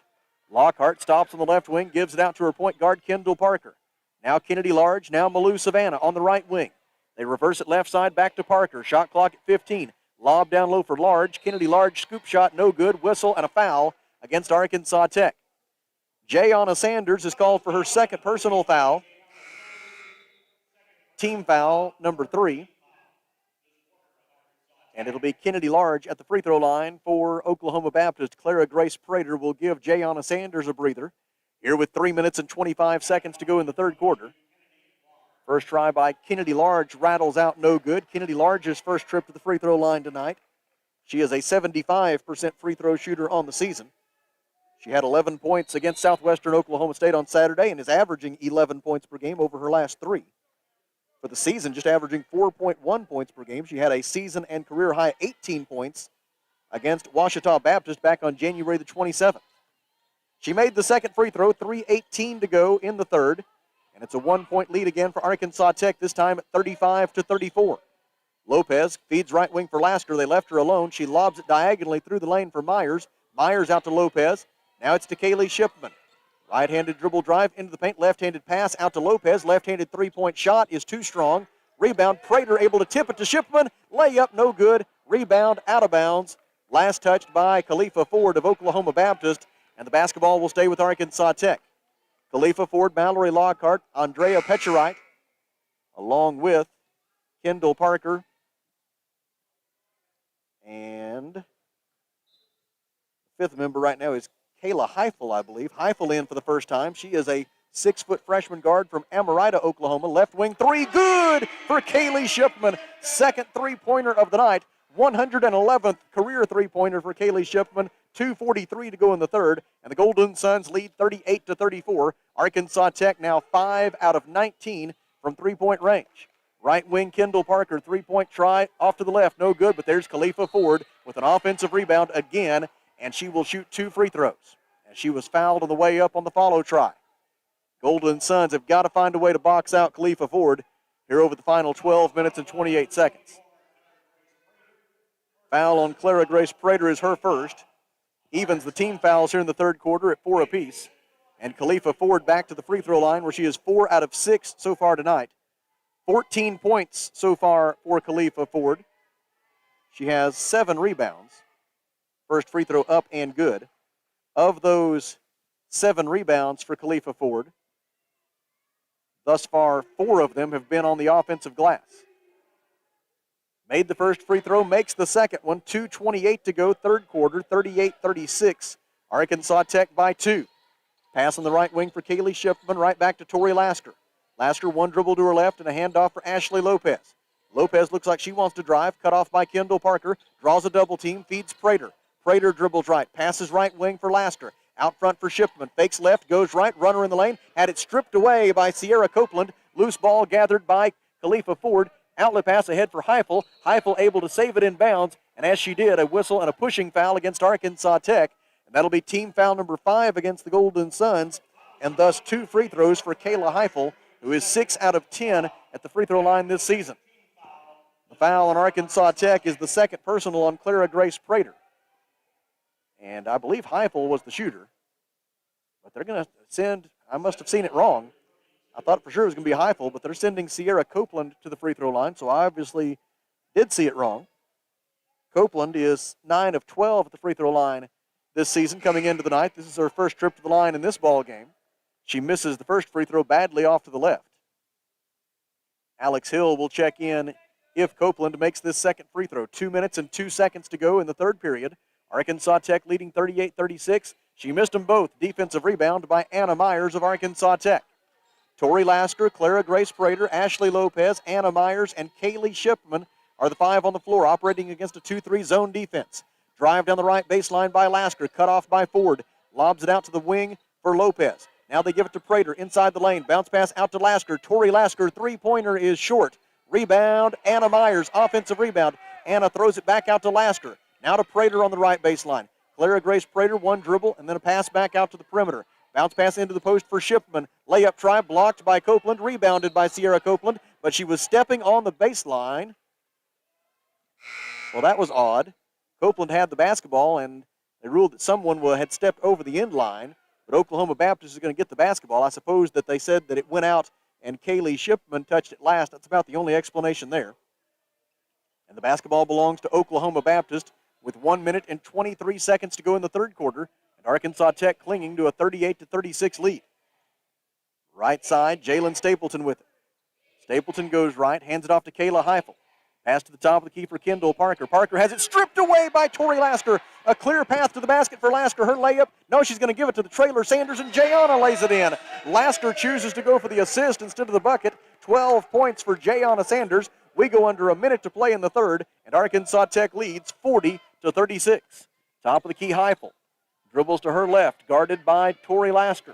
Lockhart stops on the left wing. Gives it out to her point guard, Kendall Parker. Now Kennedy Large. Now Malou Savannah on the right wing. They reverse it left side back to Parker. Shot clock at 15. Lob down low for Large. Kennedy Large, scoop shot, no good. Whistle and a foul against Arkansas Tech. Jayana Sanders is called for her second personal foul. Team foul number 3. And it'll be Kennedy Large at the free throw line for Oklahoma Baptist. Clara Grace Prater will give Jayana Sanders a breather. Here with 3 minutes and 25 seconds to go in the third quarter. First try by Kennedy Large rattles out, no good. Kennedy Large's first trip to the free throw line tonight. She is a 75% free throw shooter on the season. She had 11 points against Southwestern Oklahoma State on Saturday and is averaging 11 points per game over her last 3. For the season, just averaging 4.1 points per game. She had a season and career high 18 points against Ouachita Baptist back on January the 27th. She made the second free throw, 3:18 to go in the third. And it's a 1-point lead again for Arkansas Tech, this time at 35-34. Lopez feeds right wing for Lasker. They left her alone. She lobs it diagonally through the lane for Myers. Myers out to Lopez. Now it's to Kaylee Shipman. Right-handed dribble drive into the paint. Left-handed pass out to Lopez. Left-handed three-point shot is too strong. Rebound, Prater able to tip it to Shipman. Layup, no good. Rebound, out of bounds. Last touched by Khalifa Ford of Oklahoma Baptist. And the basketball will stay with Arkansas Tech. Khalifa Ford, Mallory Lockhart, Andrea Petcherite, along with Kendall Parker. And the fifth member right now is Kayla Heifel, I believe. Heifel in for the first time. She is a 6-foot freshman guard from Amarita, Oklahoma. Left wing three, good for Kaylee Shipman. Second three-pointer of the night. 111th career three-pointer for Kaylee Shipman. 2:43 to go in the third, and the Golden Suns lead 38-34. Arkansas Tech now 5 out of 19 from three-point range. Right wing Kendall Parker, three-point try off to the left, no good, but there's Khalifa Ford with an offensive rebound again, and she will shoot 2 free throws. And she was fouled on the way up on the follow try. Golden Suns have got to find a way to box out Khalifa Ford here over the final 12 minutes and 28 seconds. Foul on Clara Grace Prater is her first. Evens the team fouls here in the third quarter at 4 apiece. And Khalifa Ford back to the free throw line where she is 4 out of 6 so far tonight. 14 points so far for Khalifa Ford. She has 7 rebounds. First free throw up and good. Of those 7 rebounds for Khalifa Ford, thus far 4 of them have been on the offensive glass. Made the first free throw, makes the second one. 2:28 to go, third quarter, 38-36. Arkansas Tech by 2. Pass on the right wing for Kaylee Shipman, right back to Tori Lasker. Lasker, one dribble to her left and a handoff for Ashley Lopez. Lopez looks like she wants to drive, cut off by Kendall Parker, draws a double team, feeds Prater. Prater dribbles right, passes right wing for Lasker. Out front for Shipman, fakes left, goes right, runner in the lane, had it stripped away by Sierra Copeland. Loose ball gathered by Khalifa Ford. Outlet pass ahead for Heifel. Heifel able to save it in bounds, and as she did, a whistle and a pushing foul against Arkansas Tech. And that'll be team foul number 5 against the Golden Suns, and thus 2 free throws for Kayla Heifel, who is 6 out of 10 at the free throw line this season. The foul on Arkansas Tech is the second personal on Clara Grace Prater. And I believe Heifel was the shooter. But they're going to send, I must have seen it wrong. I thought for sure it was going to be Heifel, but they're sending Sierra Copeland to the free throw line, so I obviously did see it wrong. Copeland is 9 of 12 at the free throw line this season coming into the night. This is her first trip to the line in this ball game. She misses the first free throw badly off to the left. Alex Hill will check in if Copeland makes this second free throw. 2 minutes and 2 seconds to go in the third period. Arkansas Tech leading 38-36. She missed them both. Defensive rebound by Anna Myers of Arkansas Tech. Tori Lasker, Clara Grace Prater, Ashley Lopez, Anna Myers, and Kaylee Shipman are the 5 on the floor, operating against a 2-3 zone defense. Drive down the right baseline by Lasker, cut off by Ford. Lobs it out to the wing for Lopez. Now they give it to Prater inside the lane. Bounce pass out to Lasker. Tori Lasker, three-pointer is short. Rebound, Anna Myers, offensive rebound. Anna throws it back out to Lasker. Now to Prater on the right baseline. Clara Grace Prater, one dribble, and then a pass back out to the perimeter. Bounce pass into the post for Shipman. Layup try blocked by Copeland, rebounded by Sierra Copeland, but she was stepping on the baseline. Well, that was odd. Copeland had the basketball, and they ruled that someone had stepped over the end line, but Oklahoma Baptist is going to get the basketball. I suppose that they said that it went out and Kaylee Shipman touched it last. That's about the only explanation there. And the basketball belongs to Oklahoma Baptist with 1 minute and 23 seconds to go in the third quarter, and Arkansas Tech clinging to a 38-36 lead. Right side, Jalen Stapleton with it. Stapleton goes right, hands it off to Kayla Heifel. Pass to the top of the key for Kendall Parker. Parker has it stripped away by Tori Lasker. A clear path to the basket for Lasker. Her layup. No, she's going to give it to the trailer Sanders, and Jayana lays it in. Lasker chooses to go for the assist instead of the bucket. 12 points for Jayana Sanders. We go under a minute to play in the third, and Arkansas Tech leads 40-36. Top of the key, Heifel. Dribbles to her left, guarded by Tori Lasker.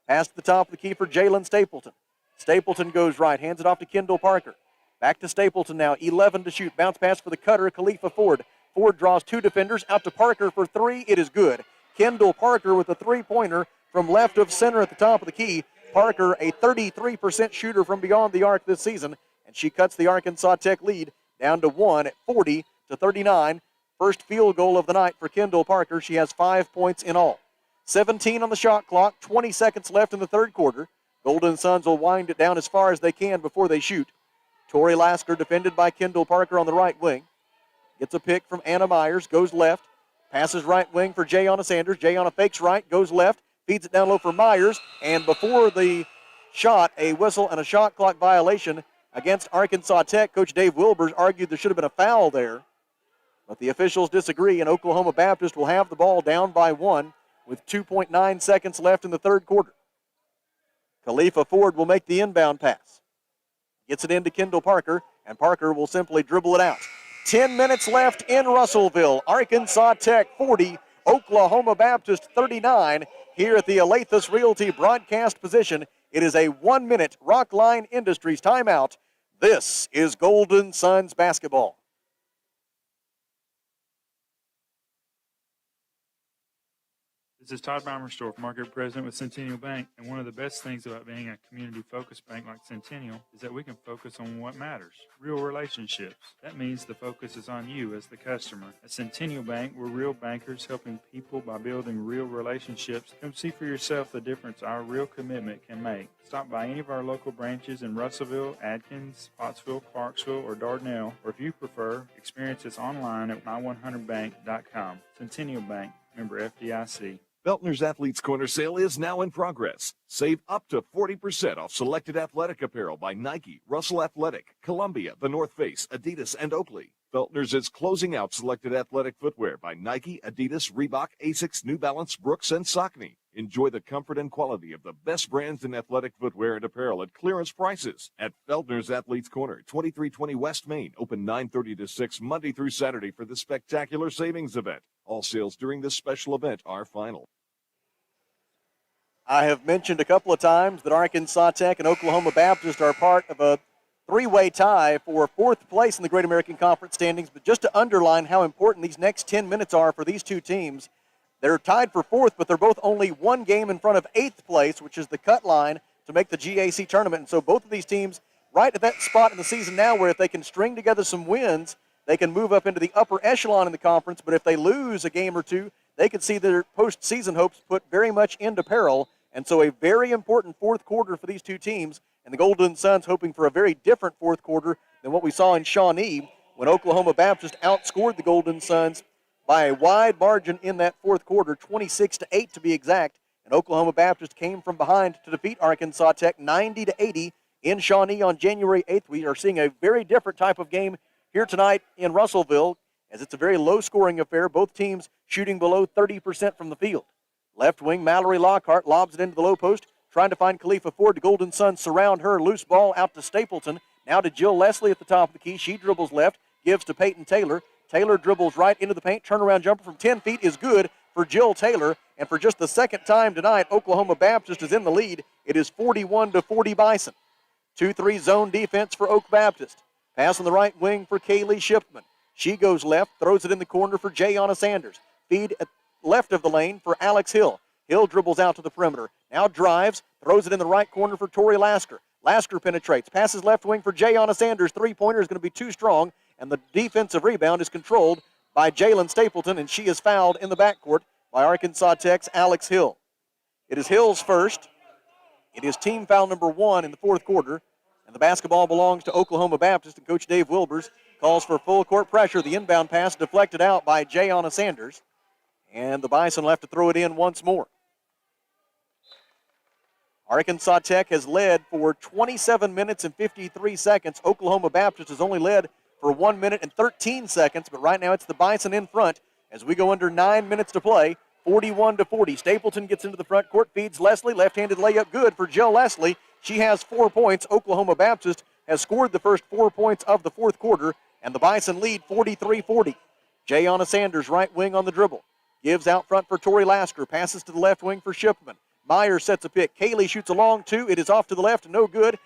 Pass to the top of the key for Jalen Stapleton. Stapleton goes right, hands it off to Kendall Parker. Back to Stapleton now, 11 to shoot. Bounce pass for the cutter, Khalifa Ford. Ford draws two defenders, out to Parker for three. It is good. Kendall Parker with a three-pointer from left of center at the top of the key. Parker, a 33% shooter from beyond the arc this season, and she cuts the Arkansas Tech lead down to 1 at 40-39. First field goal of the night for Kendall Parker. She has 5 points in all. 17 on the shot clock, 20 seconds left in the third quarter. Golden Suns will wind it down as far as they can before they shoot. Tori Lasker defended by Kendall Parker on the right wing. Gets a pick from Anna Myers, goes left. Passes right wing for Jayana Sanders. Jayana fakes right, goes left, feeds it down low for Myers. And before the shot, a whistle and a shot clock violation against Arkansas Tech. Coach Dave Wilbers argued there should have been a foul there. But the officials disagree, and Oklahoma Baptist will have the ball down by 1 with 2.9 seconds left in the third quarter. Khalifa Ford will make the inbound pass. Gets it into Kendall Parker, and Parker will simply dribble it out. 10 minutes left in Russellville. Arkansas Tech 40, Oklahoma Baptist 39. Here at the Alathus Realty broadcast position, it is a 1-minute Rockline Industries timeout. This is Golden Suns basketball. This is Todd Baumersdorf, Market President with Centennial Bank, and one of the best things about being a community-focused bank like Centennial is that we can focus on what matters, real relationships. That means the focus is on you as the customer. At Centennial Bank, we're real bankers helping people by building real relationships. Come see for yourself the difference our real commitment can make. Stop by any of our local branches in Russellville, Adkins, Pottsville, Clarksville, or Dardanelle, or if you prefer, experience us online at my100bank.com. Centennial Bank, member FDIC. Feltner's Athletes Corner sale is now in progress. Save up to 40% off selected athletic apparel by Nike, Russell Athletic, Columbia, The North Face, Adidas, and Oakley. Feltner's is closing out selected athletic footwear by Nike, Adidas, Reebok, Asics, New Balance, Brooks, and Saucony. Enjoy the comfort and quality of the best brands in athletic footwear and apparel at clearance prices at Feltner's Athletes Corner, 2320 West Main, open 9:30 to 6 Monday through Saturday for the spectacular savings event. All sales during this special event are final. I have mentioned a couple of times that Arkansas Tech and Oklahoma Baptist are part of a three-way tie for fourth place in the Great American Conference standings, but just to underline how important these next 10 minutes are for these two teams, they're tied for fourth, but they're both only one game in front of eighth place, which is the cut line to make the GAC tournament. And so both of these teams right at that spot in the season now where if they can string together some wins, they can move up into the upper echelon in the conference. But if they lose a game or two, they could see their postseason hopes put very much into peril. And so a very important fourth quarter for these two teams, and the Golden Suns hoping for a very different fourth quarter than what we saw in Shawnee when Oklahoma Baptist outscored the Golden Suns by a wide margin in that fourth quarter, 26-8 to be exact. And Oklahoma Baptist came from behind to defeat Arkansas Tech 90-80 in Shawnee on January 8th. We are seeing a very different type of game here tonight in Russellville, as it's a very low-scoring affair. Both teams shooting below 30% from the field. Left wing Mallory Lockhart lobs it into the low post, trying to find Khalifa Ford. The Golden Suns surround her. Loose ball out to Stapleton. Now to Jill Leslie at the top of the key. She dribbles left, gives to Peyton Taylor. Taylor dribbles right into the paint. Turnaround jumper from 10 feet is good for Jill Taylor. And for just the second time tonight, Oklahoma Baptist is in the lead. It is 41-40 Bison. 2-3 zone defense for Oak Baptist. Pass on the right wing for Kaylee Shipman. She goes left, throws it in the corner for Jayana Sanders. Feed at left of the lane for Alex Hill. Hill dribbles out to the perimeter. Now drives, throws it in the right corner for Tori Lasker. Lasker penetrates, passes left wing for Jayana Sanders. Three-pointer is going to be too strong, and the defensive rebound is controlled by Jalen Stapleton, and she is fouled in the backcourt by Arkansas Tech's Alex Hill. It is Hill's first. It is team foul number 1 in the fourth quarter, and the basketball belongs to Oklahoma Baptist, and Coach Dave Wilbers calls for full court pressure. The inbound pass deflected out by Jayana Sanders, and the Bison will have to throw it in once more. Arkansas Tech has led for 27 minutes and 53 seconds. Oklahoma Baptist has only led for 1 minute and 13 seconds, but right now it's the Bison in front as we go under 9 minutes to play, 41-40. Stapleton gets into the front court, feeds Leslie, left-handed layup good for Jill Leslie. She has 4 points. Oklahoma Baptist has scored the first 4 points of the fourth quarter, and the Bison lead 43-40. Jayana Sanders, right wing on the dribble. Gives out front for Tori Lasker, passes to the left wing for Shipman. Myers sets a pick. Kaylee shoots a long 2. It is off to the left, no good.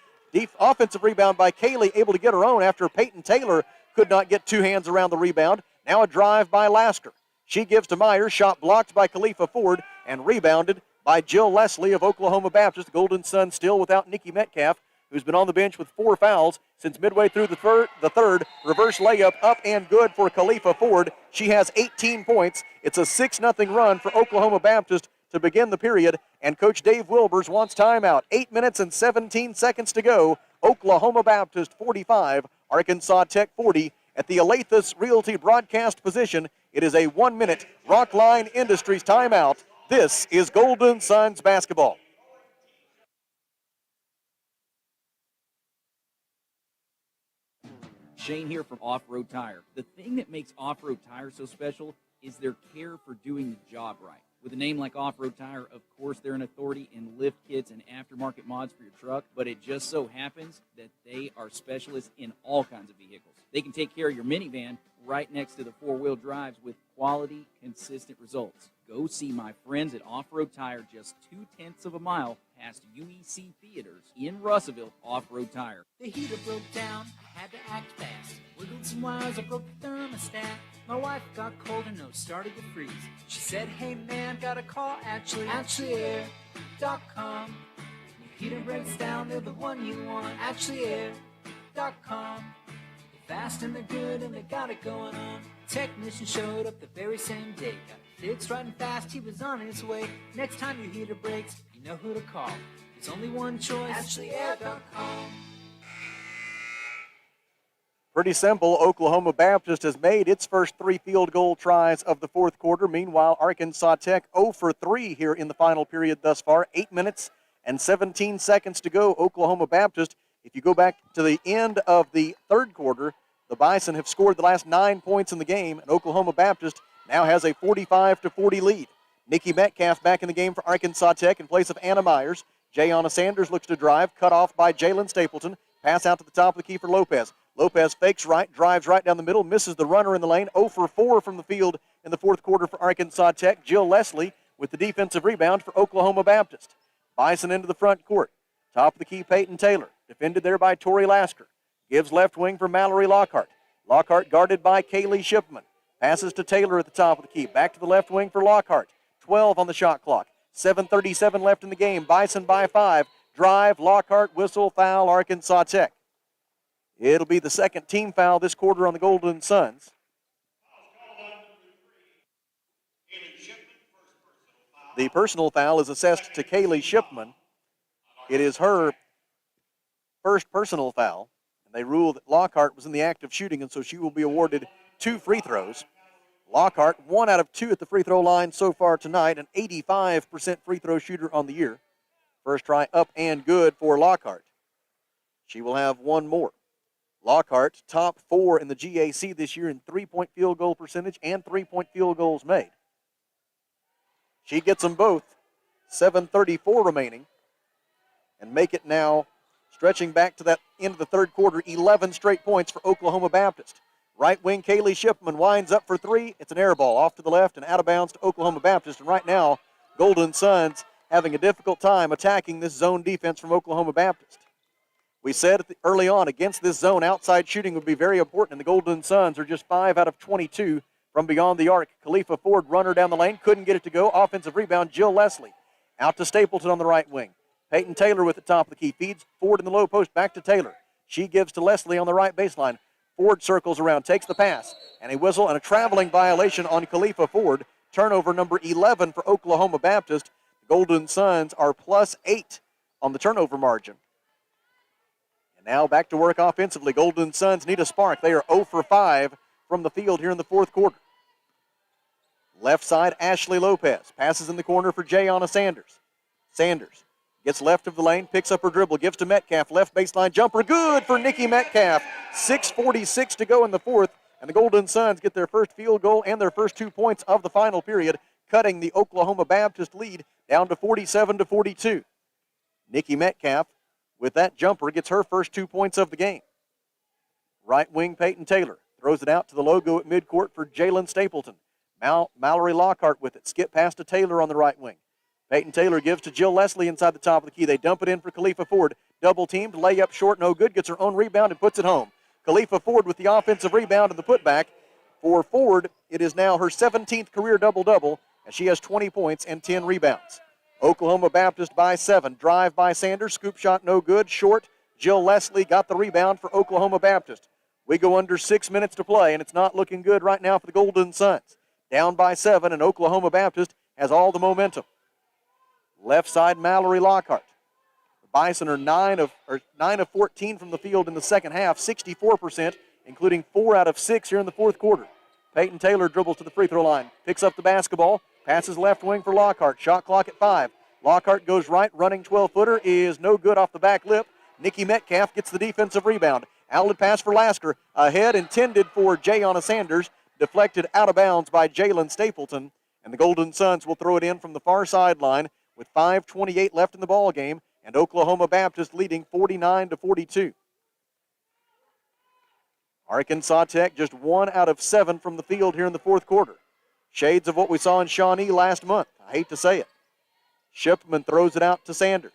Offensive rebound by Kaylee, able to get her own after Peyton Taylor could not get 2 hands around the rebound. Now a drive by Lasker. She gives to Myers, shot blocked by Khalifa Ford and rebounded by Jill Leslie of Oklahoma Baptist. The Golden Suns still without Nikki Metcalf, who's been on the bench with 4 fouls since midway through the third. Reverse layup up and good for Khalifa Ford. She has 18 points. It's a 6-0 run for Oklahoma Baptist to begin the period, and Coach Dave Wilbers wants timeout. 8 minutes and 17 seconds to go. Oklahoma Baptist 45, Arkansas Tech 40. At the Alathus Realty broadcast position, it is a 1-minute Rockline Industries timeout. This is Golden Suns basketball. Shane here from Off-Road Tire. The thing that makes Off-Road Tire so special is their care for doing the job right. With a name like Off-Road Tire, of course, they're an authority in lift kits and aftermarket mods for your truck, but it just so happens that they are specialists in all kinds of vehicles. They can take care of your minivan right next to the four-wheel drives with quality, consistent results. Go see my friends at Off-Road Tire just 0.2 of a mile past UEC Theaters in Russellville. Off-Road Tire. The heater broke down, I had to act fast. Wiggled some wires, I broke the thermostat. My wife got cold, her nose started to freeze. She said, hey man, gotta call AshleyAir.com. Your heater breaks down, they're the one you want. AshleyAir.com. They're fast and they're good and they got it going on. Technician showed up the very same day. Got it fixed right and fast, he was on his way. Next time your heater breaks, you know who to call. There's only one choice, AshleyAir.com. Pretty simple. Oklahoma Baptist has made its first 3 field goal tries of the fourth quarter. Meanwhile, Arkansas Tech 0 for 3 here in the final period thus far. 8 minutes and 17 seconds to go. Oklahoma Baptist, if you go back to the end of the third quarter, the Bison have scored the last 9 points in the game, and Oklahoma Baptist now has a 45-40 lead. Nikki Metcalf back in the game for Arkansas Tech in place of Anna Myers. Jayana Sanders looks to drive, cut off by Jalen Stapleton. Pass out to the top of the key for Lopez. Lopez fakes right, drives right down the middle, misses the runner in the lane. 0 for 4 from the field in the fourth quarter for Arkansas Tech. Jill Leslie with the defensive rebound for Oklahoma Baptist. Bison into the front court. Top of the key, Peyton Taylor. Defended there by Tori Lasker. Gives left wing for Mallory Lockhart. Lockhart guarded by Kaylee Shipman. Passes to Taylor at the top of the key. Back to the left wing for Lockhart. 12 on the shot clock. 7:37 left in the game. Bison by 5. Drive, Lockhart, whistle, foul, Arkansas Tech. It'll be the second team foul this quarter on the Golden Suns. The personal foul is assessed to Kaylee Shipman. It is her first personal foul, and they rule that Lockhart was in the act of shooting, and so she will be awarded 2 free throws. Lockhart, 1 out of 2 at the free throw line so far tonight, an 85% free throw shooter on the year. First try up and good for Lockhart. She will have one more. Lockhart, top 4 in the GAC this year in three-point field goal percentage and three-point field goals made. She gets them both. 7:34 remaining. And make it now, stretching back to that end of the third quarter, 11 straight points for Oklahoma Baptist. Right wing Kaylee Shipman winds up for 3. It's an air ball off to the left and out of bounds to Oklahoma Baptist. And right now, Golden Suns having a difficult time attacking this zone defense from Oklahoma Baptist. We said early on against this zone, outside shooting would be very important, and the Golden Suns are just 5 out of 22 from beyond the arc. Khalifa Ford, runner down the lane, couldn't get it to go. Offensive rebound, Jill Leslie. Out to Stapleton on the right wing. Peyton Taylor with the top of the key. Feeds Ford in the low post, back to Taylor. She gives to Leslie on the right baseline. Ford circles around, takes the pass, and a whistle and a traveling violation on Khalifa Ford. Turnover number 11 for Oklahoma Baptist. The Golden Suns are +8 on the turnover margin. And now back to work offensively. Golden Suns need a spark. They are 0 for 5 from the field here in the fourth quarter. Left side, Ashley Lopez. Passes in the corner for Jayana Sanders. Sanders gets left of the lane, picks up her dribble, gives to Metcalf. Left baseline jumper, good for Nikki Metcalf. 6:46 to go in the fourth, and the Golden Suns get their first field goal and their first 2 points of the final period, cutting the Oklahoma Baptist lead down to 47-42. Nikki Metcalf, with that jumper, gets her first 2 points of the game. Right wing Peyton Taylor throws it out to the logo at midcourt for Jalen Stapleton. Mallory Lockhart with it. Skip pass to Taylor on the right wing. Peyton Taylor gives to Jill Leslie inside the top of the key. They dump it in for Khalifa Ford. Double teamed, layup short, no good. Gets her own rebound and puts it home. Khalifa Ford with the offensive rebound and the putback. For Ford, it is now her 17th career double-double, and she has 20 points and 10 rebounds. Oklahoma Baptist by 7. Drive by Sanders. Scoop shot no good. Short. Jill Leslie got the rebound for Oklahoma Baptist. We go under 6 minutes to play, and it's not looking good right now for the Golden Suns. Down by 7, and Oklahoma Baptist has all the momentum. Left side, Mallory Lockhart. The Bison are 9 of 14 from the field in the second half, 64%, including 4 out of 6 here in the fourth quarter. Peyton Taylor dribbles to the free throw line, picks up the basketball, passes left wing for Lockhart. Shot clock at 5. Lockhart goes right, running 12-footer is no good off the back lip. Nikki Metcalf gets the defensive rebound. Outlet pass for Lasker. Ahead intended for Jayana Sanders, deflected out of bounds by Jalen Stapleton, and the Golden Suns will throw it in from the far sideline with 5:28 left in the ball game, and Oklahoma Baptist leading 49-42. Arkansas Tech just 1 out of 7 from the field here in the fourth quarter. Shades of what we saw in Shawnee last month. I hate to say it. Shipman throws it out to Sanders.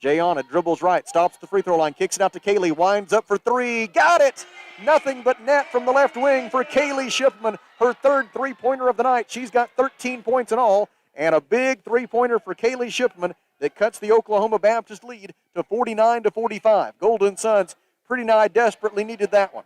Jayana dribbles right, stops the free throw line, kicks it out to Kaylee, winds up for 3. Got it! Nothing but net from the left wing for Kaylee Shipman, her third three-pointer of the night. She's got 13 points in all, and a big three-pointer for Kaylee Shipman that cuts the Oklahoma Baptist lead to 49-45. Golden Suns pretty nigh desperately needed that one.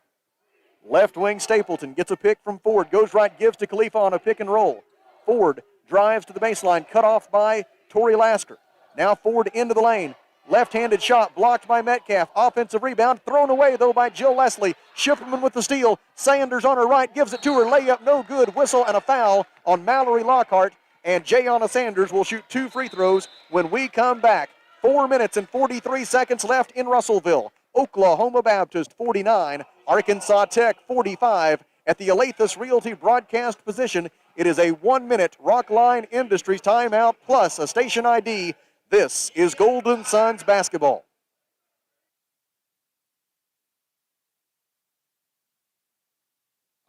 Left wing Stapleton gets a pick from Ford, goes right, gives to Khalifa on a pick and roll. Ford drives to the baseline, cut off by Tori Lasker. Now Ford into the lane. Left-handed shot blocked by Metcalf. Offensive rebound thrown away, though, by Jill Leslie. Shipman with the steal. Sanders on her right gives it to her. Layup no good. Whistle and a foul on Mallory Lockhart. And Jayana Sanders will shoot 2 free throws when we come back. 4 minutes and 43 seconds left in Russellville. Oklahoma Baptist 49, Arkansas Tech 45. At the Alathus Realty broadcast position, it is a 1-minute Rockline Industries timeout plus a station ID. This is Golden Suns basketball.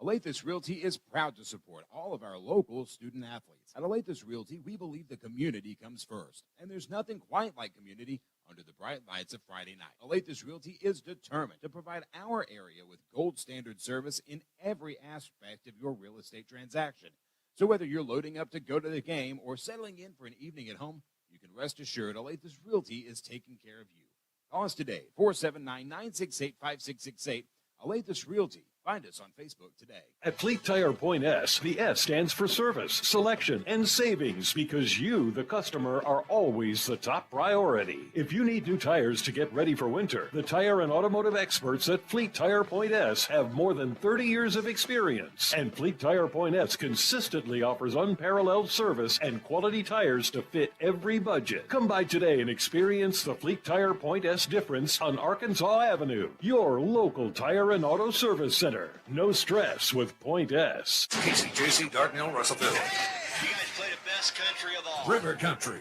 Alathus Realty is proud to support all of our local student athletes. At Alathus Realty, we believe the community comes first, and there's nothing quite like community under the bright lights of Friday night. Alathus Realty is determined to provide our area with gold standard service in every aspect of your real estate transaction. So whether you're loading up to go to the game or settling in for an evening at home, you can rest assured Alathus Realty is taking care of you. Call us today, 479-968-5668. Alathus Realty, Find us on Facebook today. At Fleet Tire Point S, the S stands for service, selection, and savings because you, the customer, are always the top priority. If you need new tires to get ready for winter, the tire and automotive experts at Fleet Tire Point S have more than 30 years of experience. And Fleet Tire Point S consistently offers unparalleled service and quality tires to fit every budget. Come by today and experience the Fleet Tire Point S difference on Arkansas Avenue, your local tire and auto service center. No stress with Point S. KCJC, Dartnell, Russellville. You guys play the best country of all. River Country.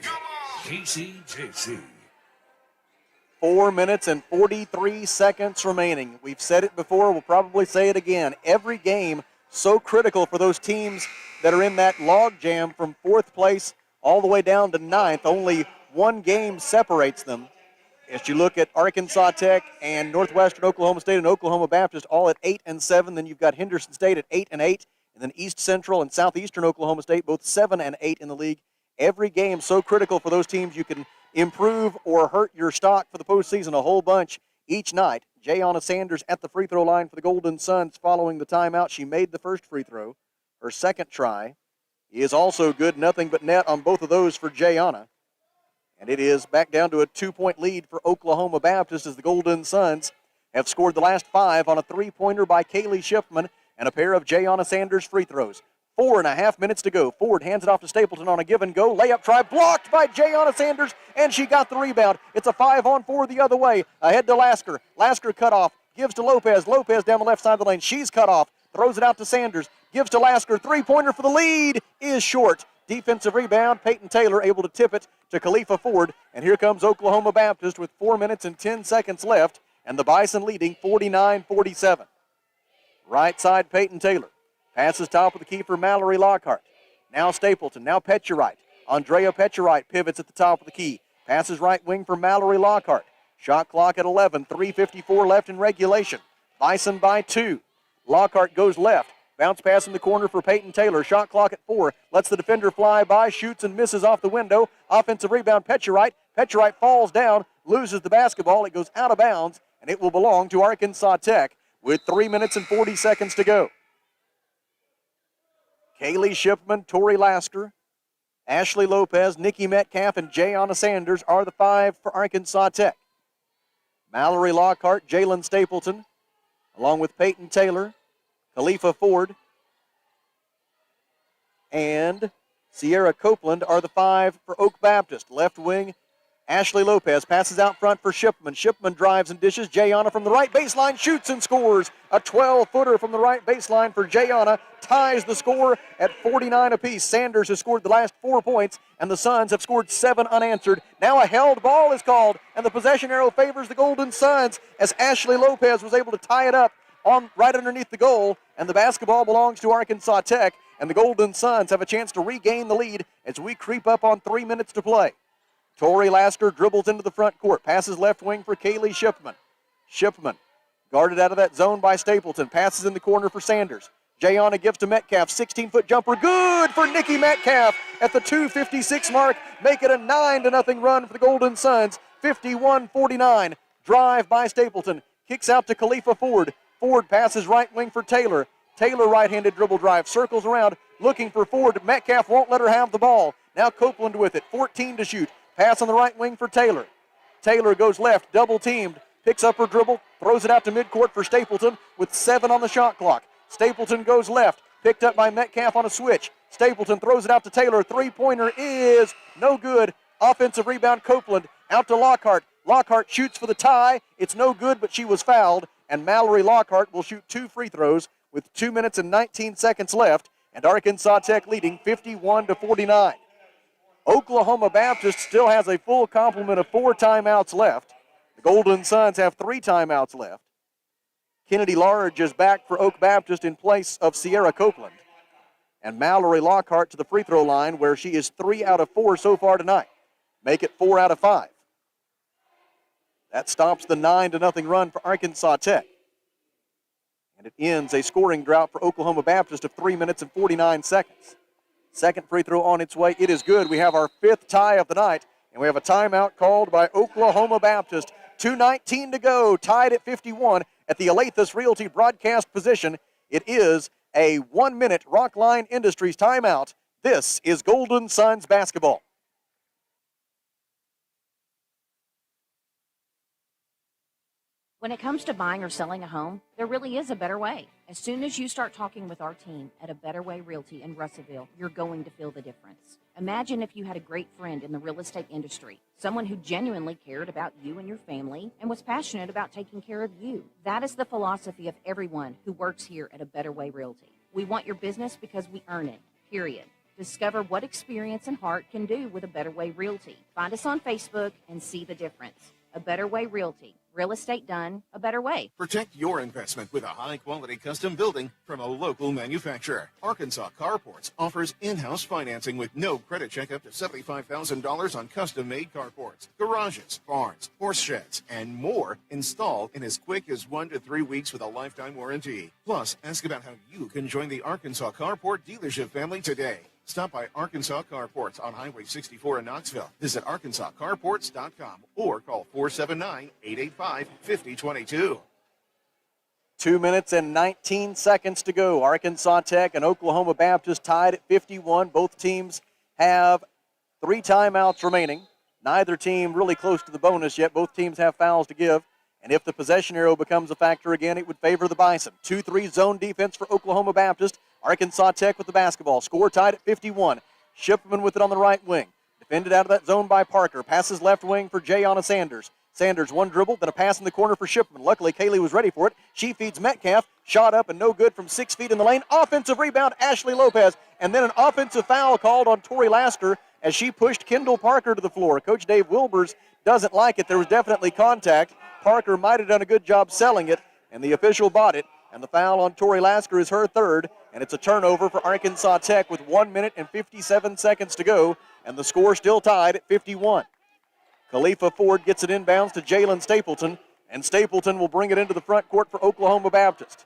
KCJC. 4 minutes and 43 seconds remaining. We've said it before. We'll probably say it again. Every game so critical for those teams that are in that log jam from 4th place all the way down to 9th. Only one game separates them. As you look at Arkansas Tech and Northwestern Oklahoma State and Oklahoma Baptist all at 8 and 7, then you've got Henderson State at 8 and 8, and then East Central and Southeastern Oklahoma State both 7 and 8 in the league. Every game so critical for those teams. You can improve or hurt your stock for the postseason a whole bunch each night. Jayana Sanders at the free throw line for the Golden Suns following the timeout. She made the first free throw. Her second try is also good. Nothing but net on both of those for Jayana. And it is back down to a 2-point lead for Oklahoma Baptist as the Golden Suns have scored the last 5 on a 3-pointer by Kaylee Shipman and a pair of Jayana Sanders free throws. 4.5 minutes to go. Ford hands it off to Stapleton on a give and go. Layup try blocked by Jayana Sanders, and she got the rebound. It's a 5-on-4 the other way. Ahead to Lasker. Lasker cut off. Gives to Lopez. Lopez down the left side of the lane. She's cut off. Throws it out to Sanders. Gives to Lasker. 3-pointer for the lead is short. Defensive rebound. Peyton Taylor able to tip it to Khalifa Ford. And here comes Oklahoma Baptist with 4 minutes and 10 seconds left. And the Bison leading 49-47. Right side, Peyton Taylor. Passes top of the key for Mallory Lockhart. Now Stapleton. Now Petcherite. Andrea Petcherite pivots at the top of the key. Passes right wing for Mallory Lockhart. Shot clock at 11. 3:54 left in regulation. Bison by 2. Lockhart goes left. Bounce pass in the corner for Peyton Taylor. Shot clock at 4. Lets the defender fly by. Shoots and misses off the window. Offensive rebound, Petcherite. Petcherite falls down. Loses the basketball. It goes out of bounds. And it will belong to Arkansas Tech with 3 minutes and 40 seconds to go. Kaylee Shipman, Tori Lasker, Ashley Lopez, Nikki Metcalf, and Jayana Sanders are the 5 for Arkansas Tech. Mallory Lockhart, Jalen Stapleton, along with Peyton Taylor, Khalifa Ford, and Sierra Copeland are the 5 for Oak Baptist. Left wing, Ashley Lopez passes out front for Shipman. Shipman drives and dishes. Jayana from the right baseline shoots and scores. A 12-footer from the right baseline for Jayana ties the score at 49 apiece. Sanders has scored the last 4 points, and the Suns have scored 7 unanswered. Now a held ball is called, and the possession arrow favors the Golden Suns as Ashley Lopez was able to tie it up on right underneath the goal, and the basketball belongs to Arkansas Tech, and the Golden Suns have a chance to regain the lead as we creep up on 3 minutes to play. Tori Lasker dribbles into the front court, passes left wing for Kaylee Shipman. Shipman guarded out of that zone by Stapleton, passes in the corner for Sanders. Jayana gives to Metcalf, 16-foot jumper, good for Nikki Metcalf at the 2:56 mark, make it a 9-0 run for the Golden Suns, 51-49. Drive by Stapleton, kicks out to Khalifa Ford. Ford passes right wing for Taylor. Taylor right-handed dribble drive, circles around, looking for Ford. Metcalf won't let her have the ball. Now Copeland with it, 14 to shoot. Pass on the right wing for Taylor. Taylor goes left, double teamed, picks up her dribble, throws it out to midcourt for Stapleton with 7 on the shot clock. Stapleton goes left, picked up by Metcalf on a switch. Stapleton throws it out to Taylor. 3-pointer is no good. Offensive rebound, Copeland out to Lockhart. Lockhart shoots for the tie. It's no good, but she was fouled. And Mallory Lockhart will shoot 2 free throws with 2 minutes and 19 seconds left. And Arkansas Tech leading 51-49. Oklahoma Baptist still has a full complement of 4 timeouts left. The Golden Suns have 3 timeouts left. Kennedy Large is back for Oak Baptist in place of Sierra Copeland. And Mallory Lockhart to the free throw line where she is 3 out of 4 so far tonight. Make it 4 out of 5. That stops the 9-0 run for Arkansas Tech. And it ends a scoring drought for Oklahoma Baptist of 3 minutes and 49 seconds. Second free throw on its way. It is good. We have our 5th tie of the night, and we have a timeout called by Oklahoma Baptist. 2:19 to go, tied at 51 at the Alathus Realty broadcast position. It is a 1-minute Rockline Industries timeout. This is Golden Suns basketball. When it comes to buying or selling a home, there really is a better way. As soon as you start talking with our team at A Better Way Realty in Russellville, you're going to feel the difference. Imagine if you had a great friend in the real estate industry, someone who genuinely cared about you and your family and was passionate about taking care of you. That is the philosophy of everyone who works here at A Better Way Realty. We want your business because we earn it, period. Discover what experience and heart can do with A Better Way Realty. Find us on Facebook and see the difference. A Better Way Realty. Real estate done a better way. Protect your investment with a high-quality custom building from a local manufacturer. Arkansas Carports offers in-house financing with no credit check up to $75,000 on custom-made carports, garages, barns, horse sheds, and more installed in as quick as 1 to 3 weeks with a lifetime warranty. Plus, ask about how you can join the Arkansas Carport dealership family today. Stop by Arkansas Carports on Highway 64 in Knoxville. Visit arkansascarports.com or call 479-885-5022. 2 minutes and 19 seconds to go. Arkansas Tech and Oklahoma Baptist tied at 51. Both teams have 3 timeouts remaining. Neither team really close to the bonus yet. Both teams have fouls to give. And if the possession arrow becomes a factor again, it would favor the Bison. 2-3 zone defense for Oklahoma Baptist. Arkansas Tech with the basketball. Score tied at 51. Shipman with it on the right wing. Defended out of that zone by Parker. Passes left wing for Jayana Sanders. Sanders, one dribble, then a pass in the corner for Shipman. Luckily, Kaylee was ready for it. She feeds Metcalf. Shot up and no good from 6 feet in the lane. Offensive rebound, Ashley Lopez. And then an offensive foul called on Tori Lasker as she pushed Kendall Parker to the floor. Coach Dave Wilbers doesn't like it. There was definitely contact. Parker might have done a good job selling it, and the official bought it. And the foul on Tori Lasker is her third, and it's a turnover for Arkansas Tech with 1 minute and 57 seconds to go, and the score still tied at 51. Khalifa Ford gets it inbounds to Jalen Stapleton, and Stapleton will bring it into the front court for Oklahoma Baptist.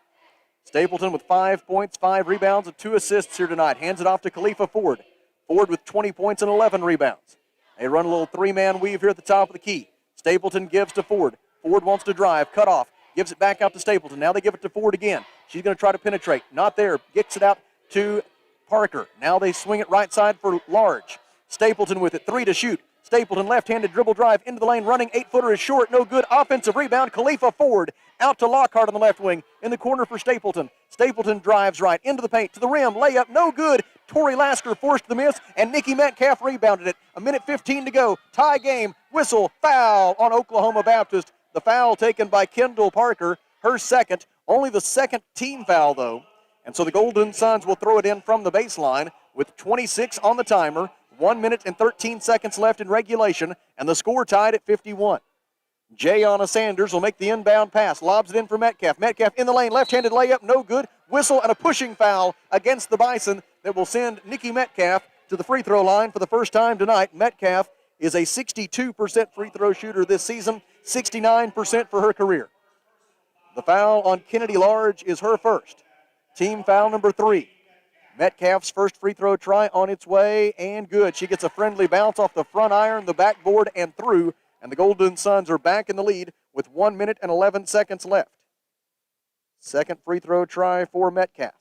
Stapleton with 5 points, 5 rebounds, and 2 assists here tonight. Hands it off to Khalifa Ford. Ford with 20 points and 11 rebounds. They run a little 3-man weave here at the top of the key. Stapleton gives to Ford. Ford wants to drive, cut off, gives it back out to Stapleton. Now they give it to Ford again. She's going to try to penetrate. Not there. Gets it out to Parker. Now they swing it right side for Large. Stapleton with it. 3 to shoot. Stapleton left-handed dribble drive into the lane. Running 8-footer is short. No good. Offensive rebound. Khalifa Ford out to Lockhart on the left wing. In the corner for Stapleton. Stapleton drives right into the paint. To the rim. Layup. No good. Tori Lasker forced the miss, and Nikki Metcalf rebounded it. 1:15 to go. Tie game. Whistle. Foul on Oklahoma Baptist. The foul taken by Kendall Parker, her second, only the second team foul, though. And so the Golden Suns will throw it in from the baseline with 26 on the timer, 1 minute and 13 seconds left in regulation, and the score tied at 51. Jayana Sanders will make the inbound pass, lobs it in for Metcalf. Metcalf in the lane, left-handed layup, no good. Whistle and a pushing foul against the Bison that will send Nikki Metcalf to the free throw line for the first time tonight. Metcalf is a 62% free throw shooter this season, 69% for her career. The foul on Kennedy Large is her first. Team foul number 3. Metcalf's first free throw try on its way, and good. She gets a friendly bounce off the front iron, the backboard, and through, and the Golden Suns are back in the lead with 1 minute and 11 seconds left. Second free throw try for Metcalf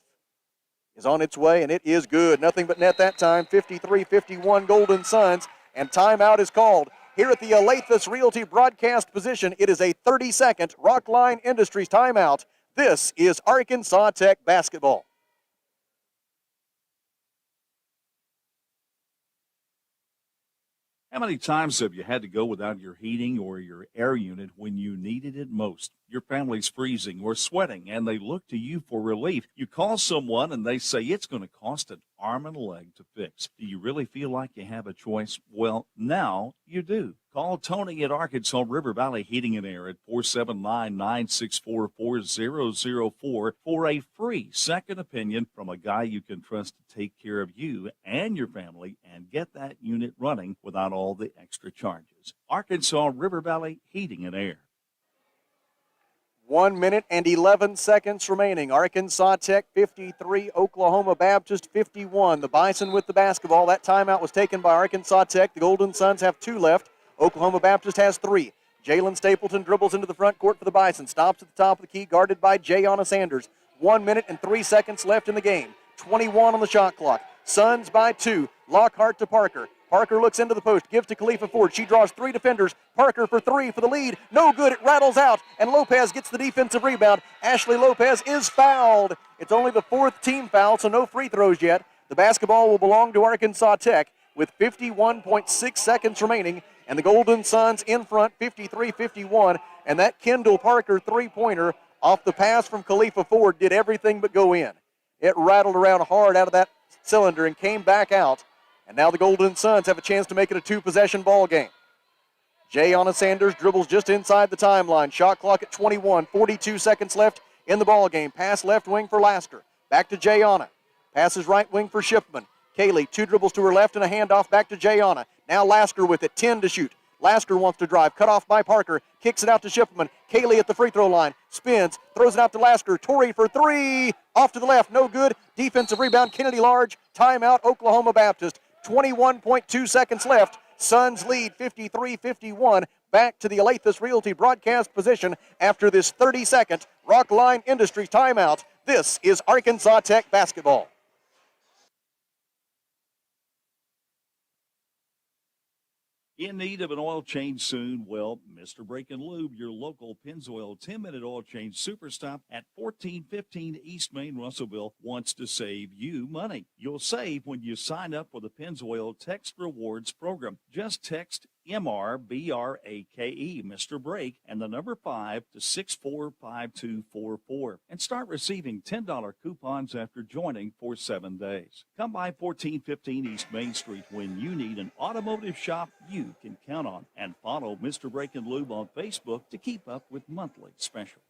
is on its way, and it is good. Nothing but net that time. 53-51 Golden Suns, and timeout is called. Here at the Alathus Realty broadcast position, it is a 30-second Rockline Industries timeout. This is Arkansas Tech basketball. How many times have you had to go without your heating or your air unit when you needed it most? Your family's freezing or sweating, and they look to you for relief. You call someone, and they say it's going to cost an arm and a leg to fix. Do you really feel like you have a choice? Well, now you do. Call Tony at Arkansas River Valley Heating and Air at 479-964-4004 for a free second opinion from a guy you can trust to take care of you and your family and get that unit running without all the extra charges. Arkansas River Valley Heating and Air. 1 minute and 11 seconds remaining. Arkansas Tech 53, Oklahoma Baptist 51. The Bison with the basketball. That timeout was taken by Arkansas Tech. The Golden Suns have 2 left. Oklahoma Baptist has 3. Jalen Stapleton dribbles into the front court for the Bison. Stops at the top of the key, guarded by Jayana Sanders. 1 minute and 3 seconds left in the game. 21 on the shot clock. Suns by 2. Lockhart to Parker. Parker looks into the post, gives to Khalifa Ford. She draws 3 defenders. Parker for 3 for the lead. No good. It rattles out, and Lopez gets the defensive rebound. Ashley Lopez is fouled. It's only the 4th team foul, so no free throws yet. The basketball will belong to Arkansas Tech with 51.6 seconds remaining, and the Golden Suns in front 53-51. And that Kendall Parker three-pointer off the pass from Khalifa Ford did everything but go in. It rattled around hard out of that cylinder and came back out. And now the Golden Suns have a chance to make it a 2-possession ball game. Jayana Sanders dribbles just inside the timeline. Shot clock at 21, 42 seconds left in the ball game. Pass left wing for Lasker. Back to Jayana. Passes right wing for Shipman. Kaylee, 2 dribbles to her left and a handoff back to Jayana. Now Lasker with it, 10 to shoot. Lasker wants to drive, cut off by Parker, kicks it out to Shipman. Kaylee at the free throw line, spins, throws it out to Lasker. Torrey for 3, off to the left, no good. Defensive rebound, Kennedy Large, timeout, Oklahoma Baptist. 21.2 seconds left. Suns lead 53-51. Back to the Alathus Realty broadcast position after this 30-second Rockline Industries timeout. This is Arkansas Tech basketball. In need of an oil change soon? Well, Mr. Brake and Lube, your local Pennzoil 10-minute oil change super stop at 1415 East Main, Russellville, wants to save you money. You'll save when you sign up for the Pennzoil Text Rewards program. Just text MRBRAKE, Mr. Brake, and the number 5 to 645244 and start receiving $10 coupons after joining for 7 days. Come by 1415 East Main Street when you need an automotive shop you can count on, and follow Mr. Brake and Lube on Facebook to keep up with monthly specials.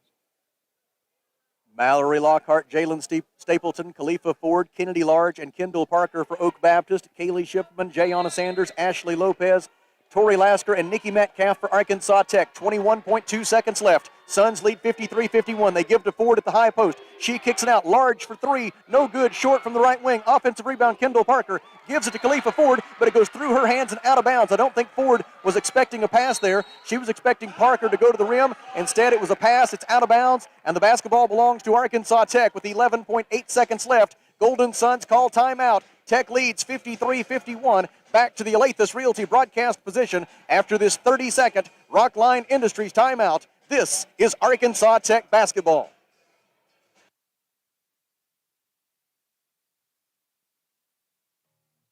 Mallory Lockhart, Jalen Stapleton, Khalifa Ford, Kennedy Large, and Kendall Parker for Oak Baptist. Kaylee Shipman, Jayana Sanders, Ashley Lopez, Tori Lasker, and Nikki Metcalf for Arkansas Tech. 21.2 seconds left. Suns lead 53-51. They give to Ford at the high post. She kicks it out. Large for 3. No good. Short from the right wing. Offensive rebound, Kendall Parker. Gives it to Khalifa Ford, but it goes through her hands and out of bounds. I don't think Ford was expecting a pass there. She was expecting Parker to go to the rim. Instead, it was a pass. It's out of bounds, and the basketball belongs to Arkansas Tech with 11.8 seconds left. Golden Suns call timeout. Tech leads 53-51. Back to the Alathus Realty broadcast position after this 30-second Rockline Industries timeout. This is Arkansas Tech basketball.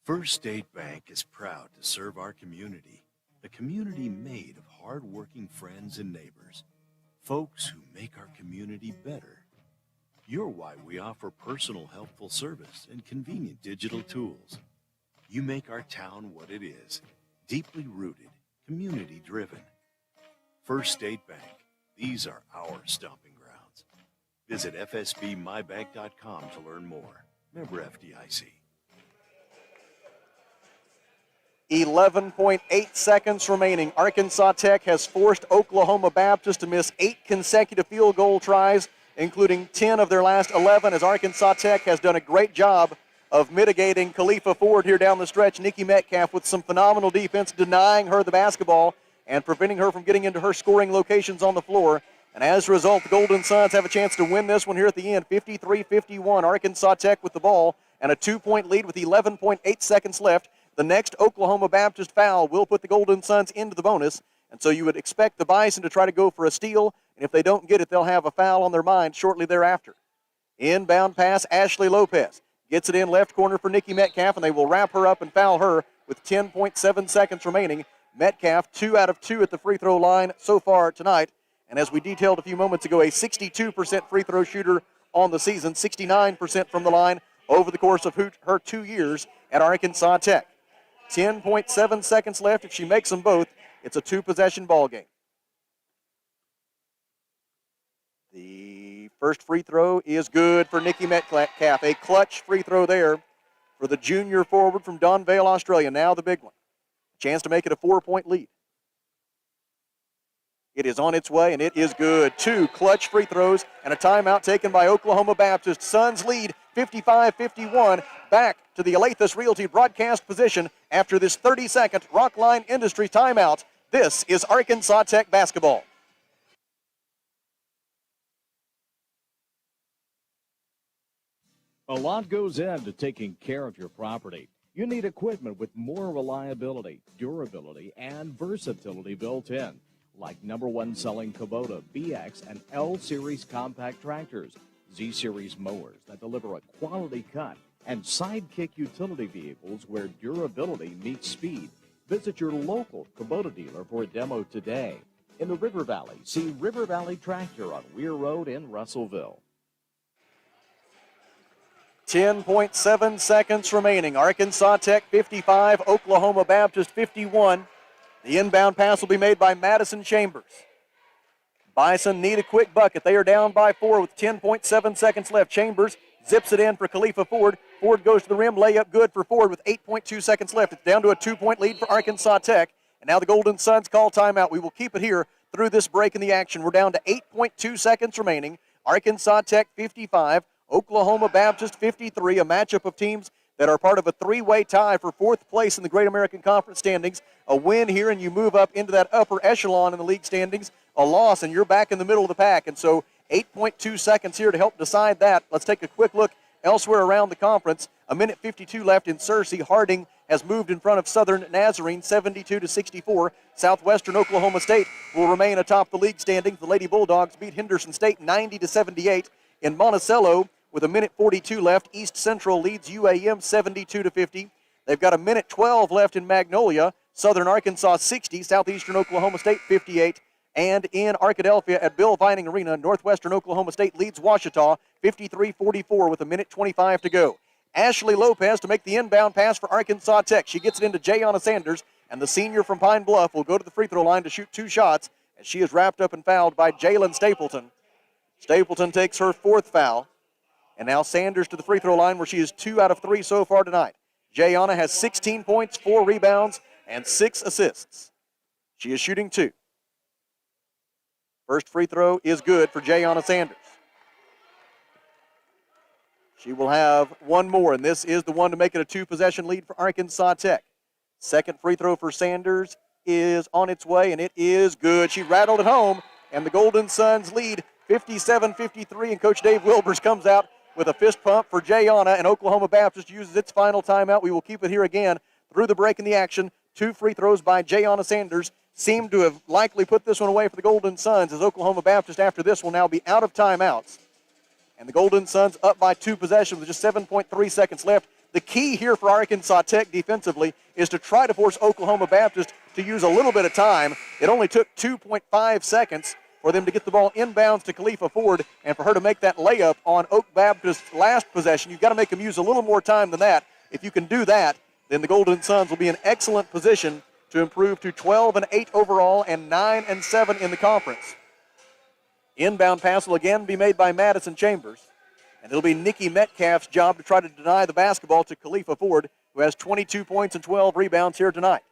First State Bank is proud to serve our community, a community made of hard-working friends and neighbors, folks who make our community better. You're why we offer personal, helpful service and convenient digital tools. You make our town what it is, deeply rooted, community-driven. First State Bank, these are our stomping grounds. Visit fsbmybank.com to learn more. Member FDIC. 11.8 seconds remaining. Arkansas Tech has forced Oklahoma Baptist to miss 8 consecutive field goal tries, including 10 of their last 11, as Arkansas Tech has done a great job of mitigating Khalifa Ford here down the stretch. Nikki Metcalf with some phenomenal defense, denying her the basketball and preventing her from getting into her scoring locations on the floor. And as a result, the Golden Suns have a chance to win this one here at the end, 53-51. Arkansas Tech with the ball and a 2-point lead with 11.8 seconds left. The next Oklahoma Baptist foul will put the Golden Suns into the bonus. And so you would expect the Bison to try to go for a steal. And if they don't get it, they'll have a foul on their mind shortly thereafter. Inbound pass, Ashley Lopez gets it in left corner for Nikki Metcalf, and they will wrap her up and foul her with 10.7 seconds remaining. Metcalf, 2 out of 2 at the free throw line so far tonight. And as we detailed a few moments ago, a 62% free throw shooter on the season, 69% from the line over the course of her 2 years at Arkansas Tech. 10.7 seconds left. If she makes them both, it's a 2-possession ball game. The first free throw is good for Nikki Metcalf. A clutch free throw there for the junior forward from Donvale, Australia. Now the big one. Chance to make it a 4-point lead. It is on its way, and it is good. 2 clutch free throws and a timeout taken by Oklahoma Baptist. Suns lead 55-51. Back to the Alathus Realty broadcast position after this 30-second Rockline Industries timeout. This is Arkansas Tech basketball. A lot goes into taking care of your property. You need equipment with more reliability, durability, and versatility built in, like #1 selling Kubota BX and L Series compact tractors, Z Series mowers that deliver a quality cut, and Sidekick utility vehicles where durability meets speed. Visit your local Kubota dealer for a demo today. In the River Valley, see River Valley Tractor on Weir Road in Russellville. 10.7 seconds remaining. Arkansas Tech 55, Oklahoma Baptist 51. The inbound pass will be made by Madison Chambers. Bison need a quick bucket. They are down by 4 with 10.7 seconds left. Chambers zips it in for Khalifa Ford. Ford goes to the rim. Layup good for Ford with 8.2 seconds left. It's down to a 2-point lead for Arkansas Tech. And now the Golden Suns call timeout. We will keep it here through this break in the action. We're down to 8.2 seconds remaining. Arkansas Tech 55, Oklahoma Baptist 53, a matchup of teams that are part of a three-way tie for fourth place in the Great American Conference standings. A win here and you move up into that upper echelon in the league standings. A loss and you're back in the middle of the pack. And so 8.2 seconds here to help decide that. Let's take a quick look elsewhere around the conference. 1:52 left in Searcy. Harding has moved in front of Southern Nazarene 72-64. Southwestern Oklahoma State will remain atop the league standings. The Lady Bulldogs beat Henderson State 90-78. In Monticello, with 1:42 left, East Central leads UAM 72-50. They've got 1:12 left in Magnolia. Southern Arkansas 60, Southeastern Oklahoma State 58. And in Arkadelphia at Bill Vining Arena, Northwestern Oklahoma State leads Ouachita 53-44 with 1:25 to go. Ashley Lopez to make the inbound pass for Arkansas Tech. She gets it into Jayana Sanders, and the senior from Pine Bluff will go to the free throw line to shoot 2 shots as she is wrapped up and fouled by Jalen Stapleton. Stapleton takes her 4th foul. And now Sanders to the free throw line where she is 2 out of 3 so far tonight. Jayana has 16 points, 4 rebounds, and 6 assists. She is shooting 2. First free throw is good for Jayana Sanders. She will have one more, and this is the one to make it a 2-possession lead for Arkansas Tech. Second free throw for Sanders is on its way, and it is good. She rattled it home, and the Golden Suns lead 57-53, and Coach Dave Wilbers comes out with a fist pump for Jayana, and Oklahoma Baptist uses its final timeout. We will keep it here again through the break in the action. 2 free throws by Jayana Sanders seem to have likely put this one away for the Golden Suns, as Oklahoma Baptist after this will now be out of timeouts. And the Golden Suns up by 2 possessions with just 7.3 seconds left. The key here for Arkansas Tech defensively is to try to force Oklahoma Baptist to use a little bit of time. It only took 2.5 seconds for them to get the ball inbounds to Khalifa Ford and for her to make that layup on Oak Baptist's last possession. You've got to make them use a little more time than that. If you can do that, then the Golden Suns will be in excellent position to improve to 12-8 overall and 9-7 in the conference. Inbound pass will again be made by Madison Chambers, and it'll be Nikki Metcalf's job to try to deny the basketball to Khalifa Ford, who has 22 points and 12 rebounds here tonight.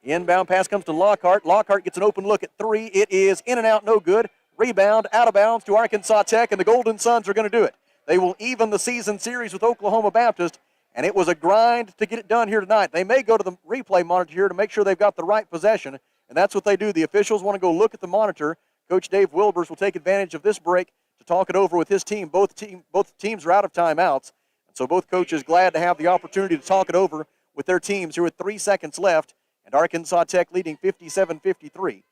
Inbound pass comes to Lockhart. Lockhart gets an open look at 3. It is in and out, no good. Rebound out of bounds to Arkansas Tech, and the Golden Suns are going to do it. They will even the season series with Oklahoma Baptist, and it was a grind to get it done here tonight. They may go to the replay monitor here to make sure they've got the right possession, and that's what they do. The officials want to go look at the monitor. Coach Dave Wilbers will take advantage of this break to talk it over with his team. Both teams are out of timeouts, and so both coaches glad to have the opportunity to talk it over with their teams here with 3 seconds left, and Arkansas Tech leading 57-53.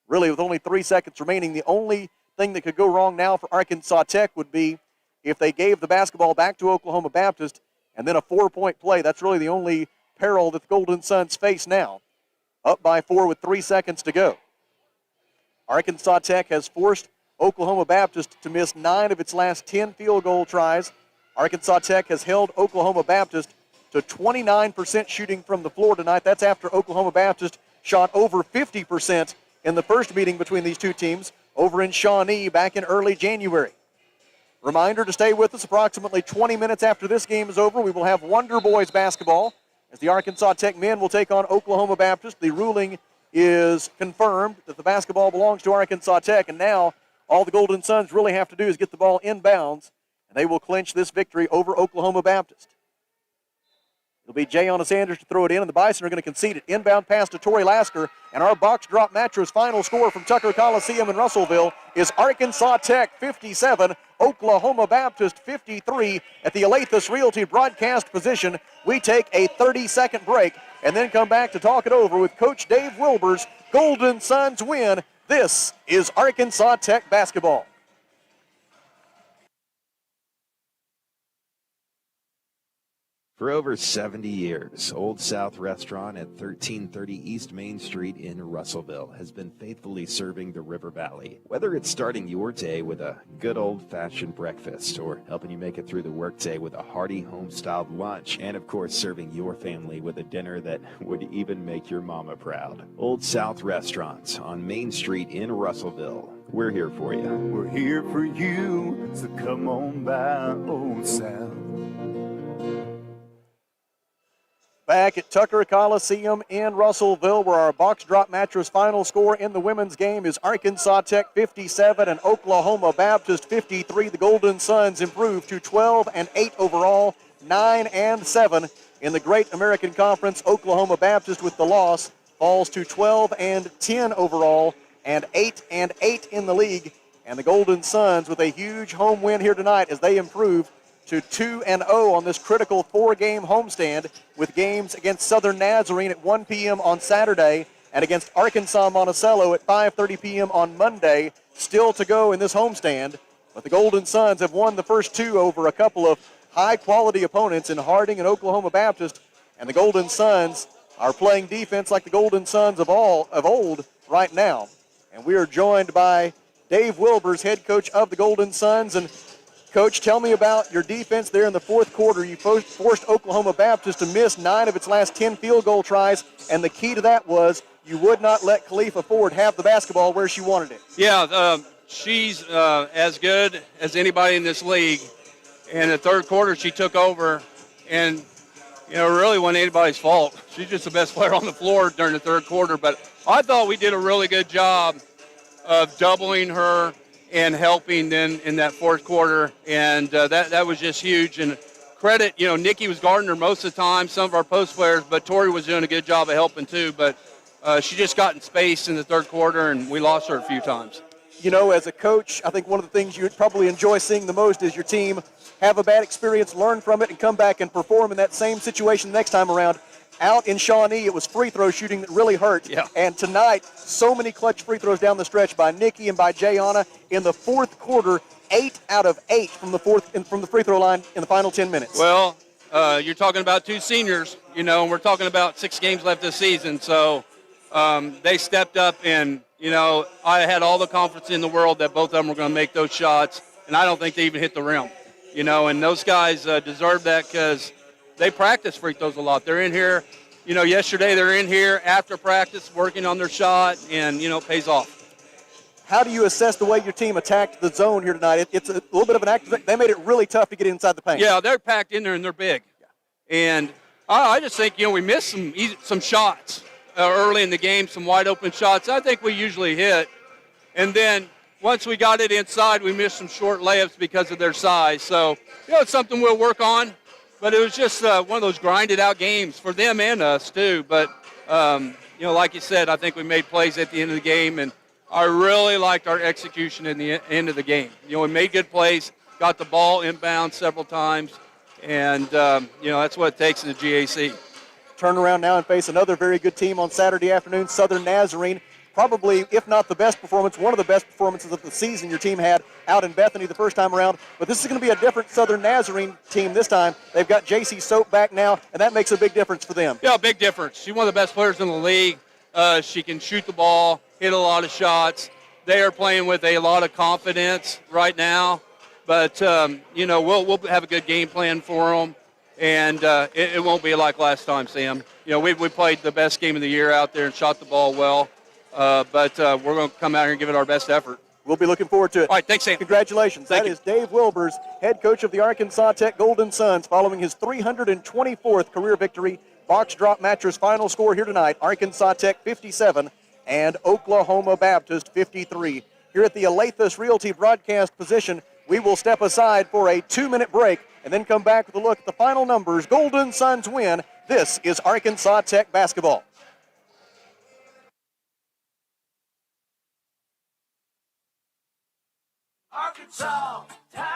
Really, with only 3 seconds remaining, the only thing that could go wrong now for Arkansas Tech would be if they gave the basketball back to Oklahoma Baptist and then a 4-point play. That's really the only peril that the Golden Suns face now. Up by 4 with 3 seconds to go. Arkansas Tech has forced Oklahoma Baptist to miss 9 of its last 10 field goal tries. Arkansas Tech has held Oklahoma Baptist to 29% shooting from the floor tonight. That's after Oklahoma Baptist shot over 50% in the first meeting between these two teams over in Shawnee back in early January. Reminder to stay with us. Approximately 20 minutes after this game is over, we will have Wonder Boys basketball as the Arkansas Tech men will take on Oklahoma Baptist. The ruling is confirmed that the basketball belongs to Arkansas Tech, and now all the Golden Suns really have to do is get the ball inbounds, and they will clinch this victory over Oklahoma Baptist. It'll be Jayana Sanders to throw it in, and the Bison are going to concede it. Inbound pass to Tori Lasker, and our box drop mattress final score from Tucker Coliseum in Russellville is Arkansas Tech 57, Oklahoma Baptist 53. At the Alathus Realty broadcast position, we take a 30-second break and then come back to talk it over with Coach Dave Wilbur's Golden Suns win. This is Arkansas Tech basketball. For over 70 years, Old South Restaurant at 1330 East Main Street in Russellville has been faithfully serving the River Valley. Whether it's starting your day with a good old-fashioned breakfast or helping you make it through the workday with a hearty home-styled lunch, and of course serving your family with a dinner that would even make your mama proud. Old South Restaurant on Main Street in Russellville. We're here for you. We're here for you, so come on by Old South. Back at Tucker Coliseum in Russellville, where our box drop mattress final score in the women's game is Arkansas Tech 57 and Oklahoma Baptist 53. The Golden Suns improved to 12-8 overall, 9-7 in the Great American Conference. Oklahoma Baptist, with the loss, falls to 12-10 overall and 8-8 in the league. And the Golden Suns with a huge home win here tonight as they improve to 2-0 on this critical 4-game homestand, with games against Southern Nazarene at 1 p.m. on Saturday and against Arkansas Monticello at 5:30 p.m. on Monday still to go in this homestand. But the Golden Suns have won the first two over a couple of high-quality opponents in Harding and Oklahoma Baptist, and the Golden Suns are playing defense like the Golden Suns of old right now. And we are joined by Dave Wilbers, head coach of the Golden Suns. And Coach, tell me about your defense there in the fourth quarter. You forced Oklahoma Baptist to miss 9 of its last 10 field goal tries, and the key to that was you would not let Khalifa Ford have the basketball where she wanted it. Yeah, she's as good as anybody in this league. In the third quarter, she took over, and it really wasn't anybody's fault. She's just the best player on the floor during the third quarter. But I thought we did a really good job of doubling her and helping then in that fourth quarter, and that was just huge. And credit, Nikki was guarding her most of the time, some of our post players, but Tori was doing a good job of helping too. But she just got in space in the third quarter, and we lost her a few times. As a coach, I think one of the things you probably enjoy seeing the most is your team have a bad experience, learn from it, and come back and perform in that same situation next time around. Out in Shawnee, it was free throw shooting that really hurt. Yeah. And tonight, so many clutch free throws down the stretch by Nikki and by Jayana. In the fourth quarter, 8 out of 8 from the free throw line in the final 10 minutes. Well, you're talking about two seniors, and we're talking about 6 games left this season. So they stepped up, and, I had all the confidence in the world that both of them were going to make those shots, and I don't think they even hit the rim. And those guys deserve that because they practice free throws a lot. They're in here, yesterday they're in here after practice working on their shot, and, it pays off. How do you assess the way your team attacked the zone here tonight? It's a little bit of an act. They made it really tough to get inside the paint. Yeah, they're packed in there, and they're big. Yeah. And I just think, we missed some shots early in the game, some wide open shots I think we usually hit. And then once we got it inside, we missed some short layups because of their size. So, it's something we'll work on. But it was just one of those grinded-out games for them and us, too. But, like you said, I think we made plays at the end of the game, and I really liked our execution in the end of the game. We made good plays, got the ball inbound several times, and, that's what it takes in the GAC. Turn around now and face another very good team on Saturday afternoon, Southern Nazarene. Probably, if not the best performance, one of the best performances of the season your team had out in Bethany the first time around. But this is going to be a different Southern Nazarene team this time. They've got J.C. Soap back now, and that makes a big difference for them. Yeah, big difference. She's one of the best players in the league. She can shoot the ball, hit a lot of shots. They are playing with a lot of confidence right now. But, we'll have a good game plan for them. And it won't be like last time, Sam. We played the best game of the year out there and shot the ball well. But we're going to come out here and give it our best effort. We'll be looking forward to it. All right, thanks, Sam. Congratulations. That is Dave Wilbers, head coach of the Arkansas Tech Golden Suns, following his 324th career victory. Box drop mattress final score here tonight, Arkansas Tech 57 and Oklahoma Baptist 53. Here at the Alathus Realty broadcast position, we will step aside for a 2-minute break and then come back with a look at the final numbers. Golden Suns win. This is Arkansas Tech basketball. Arkansas Tire